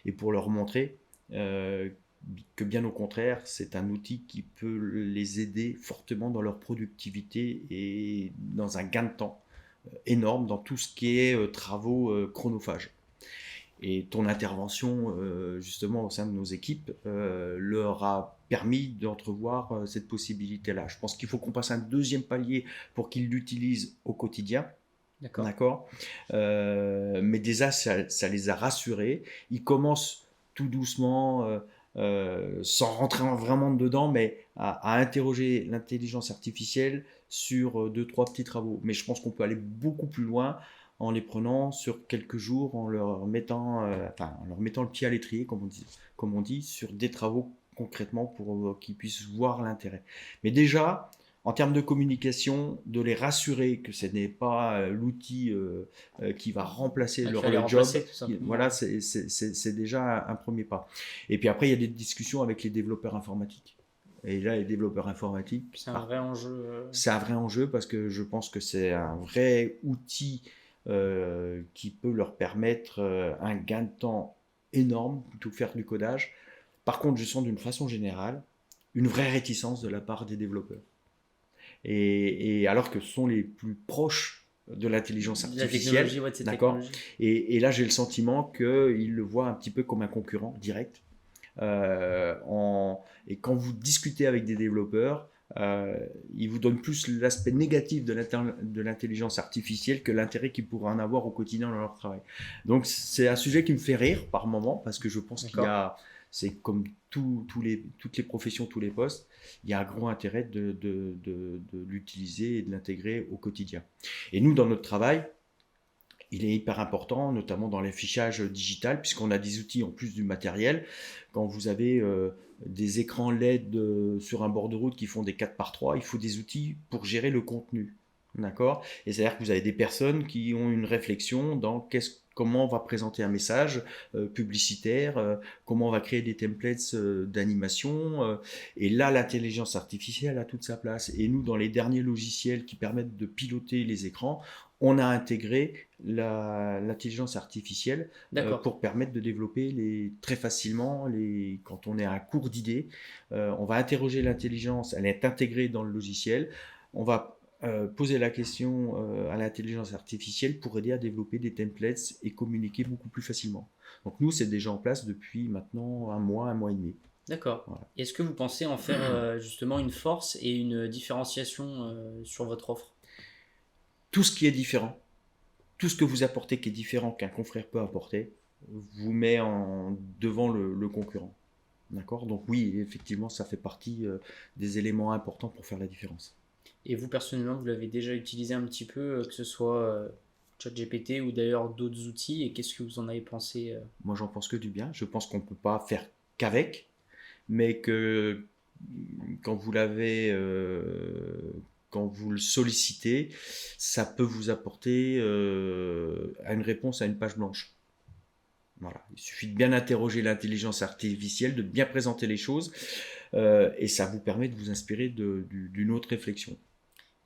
et pour leur montrer que bien au contraire, c'est un outil qui peut les aider fortement dans leur productivité et dans un gain de temps énorme dans tout ce qui est travaux chronophages. Et ton intervention, justement, au sein de nos équipes, leur a permis d'entrevoir cette possibilité-là. Je pense qu'il faut qu'on passe un deuxième palier pour qu'ils l'utilisent au quotidien. D'accord. Mais déjà, ça les a rassurés. Ils commencent tout doucement, sans rentrer vraiment dedans, mais à interroger l'intelligence artificielle sur 2-3 petits travaux. Mais je pense qu'on peut aller beaucoup plus loin en les prenant sur quelques jours, en leur mettant le pied à l'étrier, comme on dit, sur des travaux concrètement pour qu'ils puissent voir l'intérêt. Mais déjà, en termes de communication, de les rassurer que ce n'est pas l'outil qui va remplacer leur job, voilà, c'est déjà un premier pas. Et puis après, il y a des discussions avec les développeurs informatiques. Et là, les développeurs informatiques, c'est un vrai enjeu. C'est un vrai enjeu parce que je pense que c'est un vrai outil qui peut leur permettre un gain de temps énorme, tout faire du codage. Par contre, je sens d'une façon générale une vraie réticence de la part des développeurs. Et alors que ce sont les plus proches de l'intelligence artificielle, d'accord. Et là, j'ai le sentiment qu'ils le voient un petit peu comme un concurrent direct. Et quand vous discutez avec des développeurs, ils vous donnent plus l'aspect négatif de l'intelligence artificielle que l'intérêt qu'ils pourraient en avoir au quotidien dans leur travail. Donc c'est un sujet qui me fait rire par moment parce que je pense qu'il y a, c'est comme toutes les professions, tous les postes, il y a un gros intérêt de l'utiliser et de l'intégrer au quotidien. Et nous, dans notre travail, il est hyper important, notamment dans l'affichage digital, puisqu'on a des outils en plus du matériel. Quand vous avez des écrans LED sur un bord de route qui font des 4x3, il faut des outils pour gérer le contenu. D'accord ? Et c'est-à-dire que vous avez des personnes qui ont une réflexion dans comment on va présenter un message publicitaire, comment on va créer des templates d'animation. Et là, l'intelligence artificielle a toute sa place. Et nous, dans les derniers logiciels qui permettent de piloter les écrans, on a intégré l'intelligence artificielle pour permettre de développer très facilement, quand on est à court d'idées, on va interroger l'intelligence, elle est intégrée dans le logiciel, on va poser la question à l'intelligence artificielle pour aider à développer des templates et communiquer beaucoup plus facilement. Donc nous, c'est déjà en place depuis maintenant un mois et demi. D'accord. Voilà. Est-ce que vous pensez en faire justement une force et une différenciation sur votre offre ? Tout ce qui est différent, tout ce que vous apportez qui est différent qu'un confrère peut apporter, vous met devant le concurrent. D'accord ? Donc oui, effectivement, ça fait partie des éléments importants pour faire la différence. Et vous, personnellement, vous l'avez déjà utilisé un petit peu, que ce soit ChatGPT ou d'ailleurs d'autres outils, et qu'est-ce que vous en avez pensé ? Moi, j'en pense que du bien. Je pense qu'on ne peut pas faire qu'avec, mais que quand vous l'avez, quand vous le sollicitez, ça peut vous apporter une réponse à une page blanche. Voilà. Il suffit de bien interroger l'intelligence artificielle, de bien présenter les choses, et ça vous permet de vous inspirer d'une autre réflexion.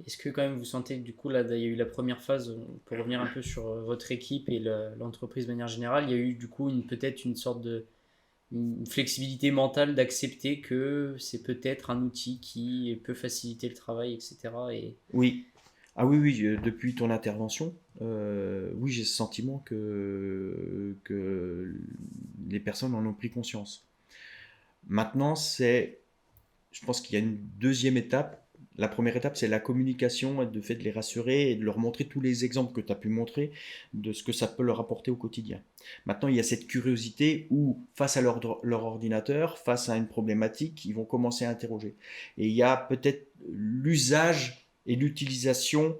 Est-ce que quand même vous sentez que du coup là il y a eu la première phase, pour revenir un peu sur votre équipe et l'entreprise de manière générale, il y a eu du coup peut-être une sorte de une flexibilité mentale d'accepter que c'est peut-être un outil qui peut faciliter le travail, etc. Et Oui. Ah oui, oui, depuis ton intervention, oui, j'ai ce sentiment que les personnes en ont pris conscience. Maintenant, je pense qu'il y a une deuxième étape. La première étape, c'est la communication, et de fait de les rassurer et de leur montrer tous les exemples que tu as pu montrer de ce que ça peut leur apporter au quotidien. Maintenant, il y a cette curiosité où, face à leur ordinateur, face à une problématique, ils vont commencer à interroger. Et il y a peut-être l'usage et l'utilisation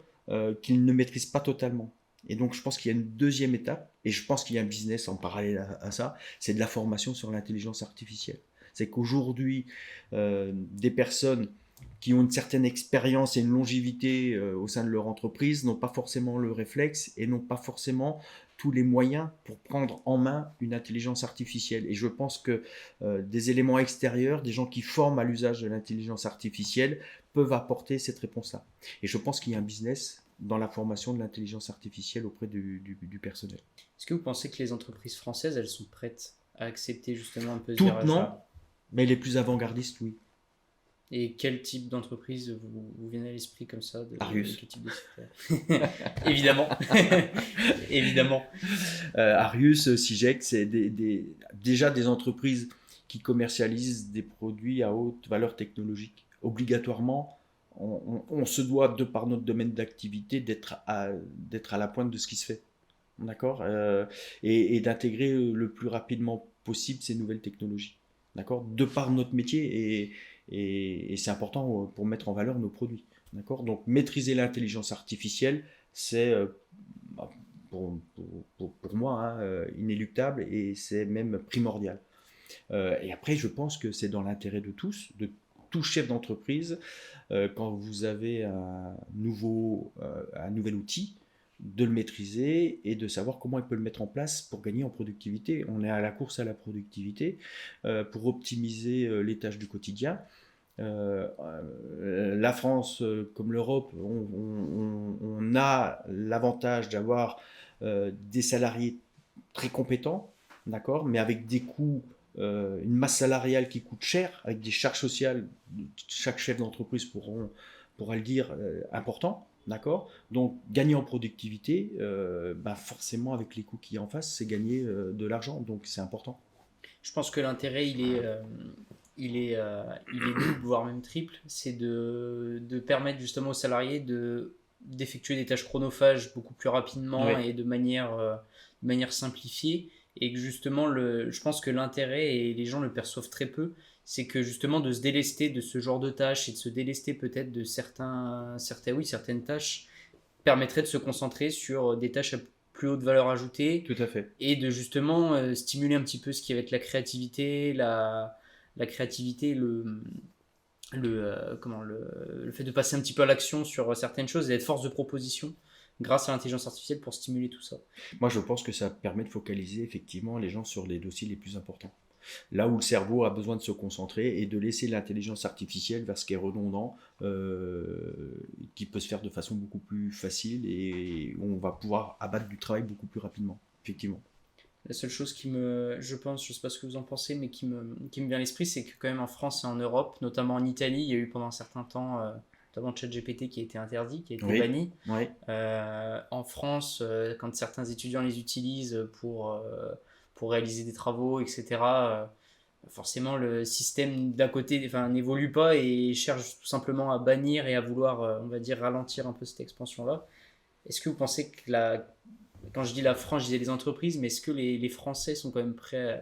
qu'ils ne maîtrisent pas totalement. Et donc, je pense qu'il y a une deuxième étape, et je pense qu'il y a un business en parallèle à ça, c'est de la formation sur l'intelligence artificielle. C'est qu'aujourd'hui, des personnes qui ont une certaine expérience et une longévité au sein de leur entreprise n'ont pas forcément le réflexe et n'ont pas forcément tous les moyens pour prendre en main une intelligence artificielle. Et je pense que des éléments extérieurs, des gens qui forment à l'usage de l'intelligence artificielle, peuvent apporter cette réponse-là. Et je pense qu'il y a un business dans la formation de l'intelligence artificielle auprès du personnel. est-ce que vous pensez que les entreprises françaises, elles sont prêtes à accepter justement un peu ce Toutes non, virage-là? mais les plus avant-gardistes, oui. Et quel type d'entreprise vous venez à l'esprit comme ça Arius. quel type de secteur? Évidemment. Évidemment. Arius, Sigec, c'est déjà des entreprises qui commercialisent des produits à haute valeur technologique. Obligatoirement, on se doit, de par notre domaine d'activité, d'être à la pointe de ce qui se fait. D'accord. Et d'intégrer le plus rapidement possible ces nouvelles technologies. D'accord. De par notre métier, et c'est important pour mettre en valeur nos produits. D'accord. Donc, maîtriser l'intelligence artificielle, c'est pour moi inéluctable, et c'est même primordial. Et après, je pense que c'est dans l'intérêt de tous, de tout chef d'entreprise, quand vous avez un nouvel outil, de le maîtriser et de savoir comment il peut le mettre en place pour gagner en productivité. On est à la course à la productivité pour optimiser les tâches du quotidien. La France, comme l'Europe, on a l'avantage d'avoir des salariés très compétents, d'accord, mais avec des coûts, une masse salariale qui coûte cher, avec des charges sociales, chaque chef d'entreprise pourra le dire, important, d'accord. Donc gagner en productivité, forcément avec les coûts qu'il y a en face, c'est gagner de l'argent, donc c'est important. Je pense que l'intérêt, il est double, voire même triple. C'est de permettre justement aux salariés d'effectuer des tâches chronophages beaucoup plus rapidement Oui, et de manière simplifiée. Et que justement, je pense que l'intérêt, et les gens le perçoivent très peu, c'est que justement de se délester de ce genre de tâches et de se délester peut-être de certaines tâches permettrait de se concentrer sur des tâches à plus haute valeur ajoutée tout à fait. et de justement stimuler un petit peu ce qui va être la créativité, le fait de passer un petit peu à l'action sur certaines choses et d'être force de proposition grâce à l'intelligence artificielle pour stimuler tout ça. Moi, je pense que ça permet de focaliser effectivement les gens sur les dossiers les plus importants. Là où le cerveau a besoin de se concentrer, et de laisser l'intelligence artificielle vers ce qui est redondant, qui peut se faire de façon beaucoup plus facile, et où on va pouvoir abattre du travail beaucoup plus rapidement, effectivement. La seule chose je pense, je sais pas ce que vous en pensez, mais qui me vient à l'esprit, c'est que quand même en France et en Europe, notamment en Italie, il y a eu pendant un certain temps, notamment ChatGPT qui a été interdit, qui a été Oui, banni. oui, En France, quand certains étudiants les utilisent pour réaliser des travaux, etc., forcément le système d'un côté enfin, n'évolue pas et cherche tout simplement à bannir et à vouloir, on va dire, ralentir un peu cette expansion-là. Est-ce que vous pensez que quand je dis la France, je disais les entreprises, mais est-ce que les Français sont quand même prêts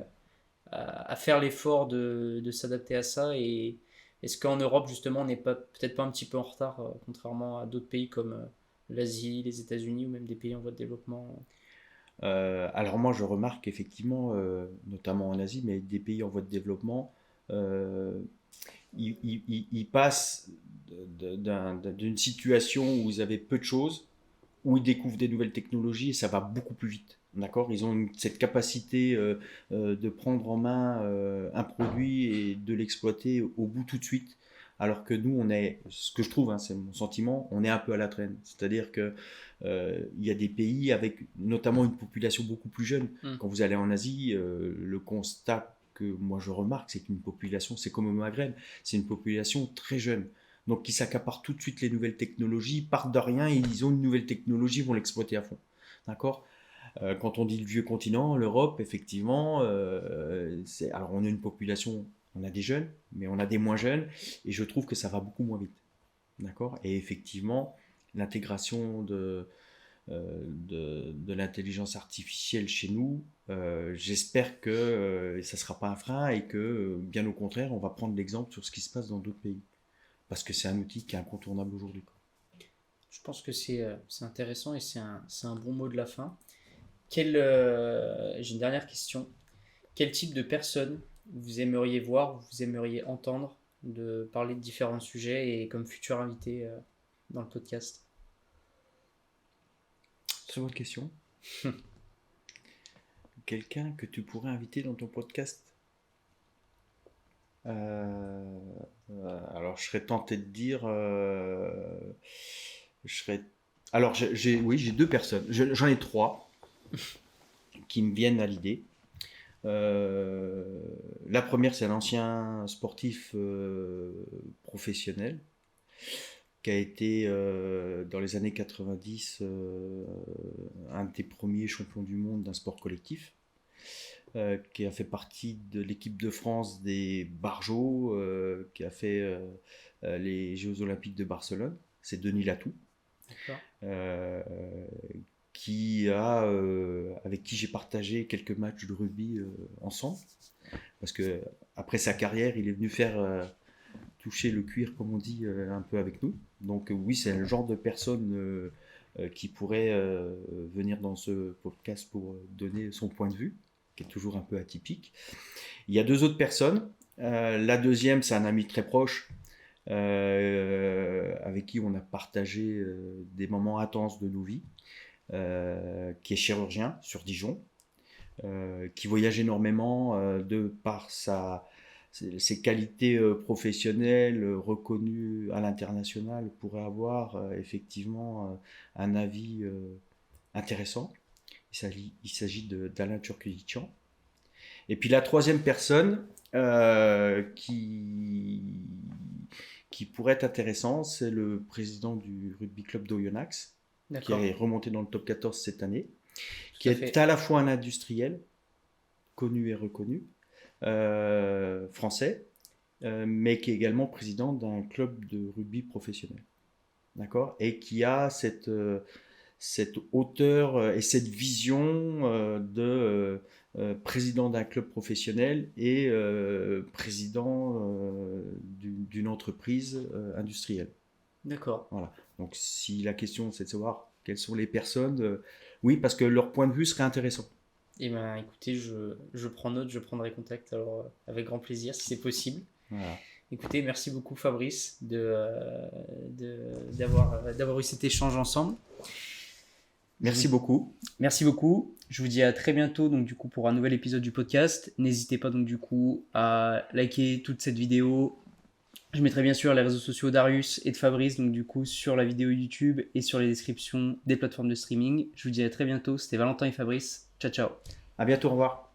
à faire l'effort de s'adapter à ça et est-ce qu'en Europe, justement, on n'est peut-être pas un petit peu en retard, contrairement à d'autres pays comme l'Asie, les États-Unis ou même des pays en voie de développement? Alors moi, je remarque qu'effectivement, notamment en Asie, mais des pays en voie de développement, euh, ils passent d'une situation où ils avaient peu de choses, où ils découvrent des nouvelles technologies et ça va beaucoup plus vite. D'accord. Ils ont cette capacité de prendre en main un produit et de l'exploiter au bout tout de suite. Alors que nous, on est, ce que je trouve, hein, c'est mon sentiment, on est un peu à la traîne. C'est-à-dire que il y a des pays avec notamment une population beaucoup plus jeune. Mm. Quand vous allez en Asie, le constat que moi je remarque, c'est qu'une population, c'est comme au Maghreb, c'est une population très jeune. Donc qui s'accaparent tout de suite les nouvelles technologies, partent de rien, ils ont une nouvelle technologie, vont l'exploiter à fond. D'accord. Quand on dit le vieux continent, l'Europe, effectivement, alors on a une population, on a des jeunes, mais on a des moins jeunes, et je trouve que ça va beaucoup moins vite. D'accord. Et effectivement, l'intégration de l'intelligence artificielle chez nous, j'espère que ça ne sera pas un frein et que, bien au contraire, on va prendre l'exemple sur ce qui se passe dans d'autres pays. Parce que c'est un outil qui est incontournable aujourd'hui. Je pense que c'est intéressant et c'est un bon mot de la fin. J'ai une dernière question. Quel type de personne vous aimeriez voir, vous aimeriez entendre de parler de différents sujets et comme futur invité dans le podcast? Très bonne question. Quelqu'un que tu pourrais inviter dans ton podcast. Alors, je serais tenté de dire. Je serais. Alors, oui, j'ai deux personnes. J'en ai trois qui me viennent à l'idée. La première, c'est un ancien sportif professionnel qui a été dans les années 90 un des premiers champions du monde d'un sport collectif, qui a fait partie de l'équipe de France des Barjots, qui a fait les Jeux Olympiques de Barcelone. C'est Denis Latou. Euh, avec qui j'ai partagé quelques matchs de rugby ensemble. Parce que après sa carrière, il est venu faire toucher le cuir, comme on dit, un peu avec nous. Donc oui, c'est le genre de personne qui pourrait venir dans ce podcast pour donner son point de vue, qui est toujours un peu atypique. Il y a deux autres personnes. La deuxième, c'est un ami très proche, avec qui on a partagé des moments intenses de nos vies, qui est chirurgien sur Dijon, qui voyage énormément de par ses qualités professionnelles reconnues à l'international, pourrait avoir effectivement un avis intéressant. Il s'agit d'Alain Turkelichian. Et puis la troisième personne qui pourrait être intéressant, c'est le président du rugby club d'Oyonnax, qui est remonté dans le top 14 cette année, qui est à la fois un industriel, connu et reconnu, français, mais qui est également président d'un club de rugby professionnel. D'accord. Et qui a cette hauteur et cette vision de président d'un club professionnel et président d'une entreprise industrielle. D'accord. Voilà. Donc si la question c'est de savoir quelles sont les personnes, oui, parce que leur point de vue serait intéressant. Eh bien, écoutez, je prends note, je prendrai contact alors, avec grand plaisir si c'est possible. Voilà. Écoutez, merci beaucoup Fabrice d'avoir eu cet échange ensemble. Merci beaucoup. Merci beaucoup. Je vous dis à très bientôt donc, du coup, pour un nouvel épisode du podcast. N'hésitez pas donc, du coup, à liker toute cette vidéo. Je mettrai bien sûr les réseaux sociaux d'Arius et de Fabrice donc, du coup, sur la vidéo YouTube et sur les descriptions des plateformes de streaming. Je vous dis à très bientôt. C'était Valentin et Fabrice. Ciao, ciao. À bientôt, au revoir.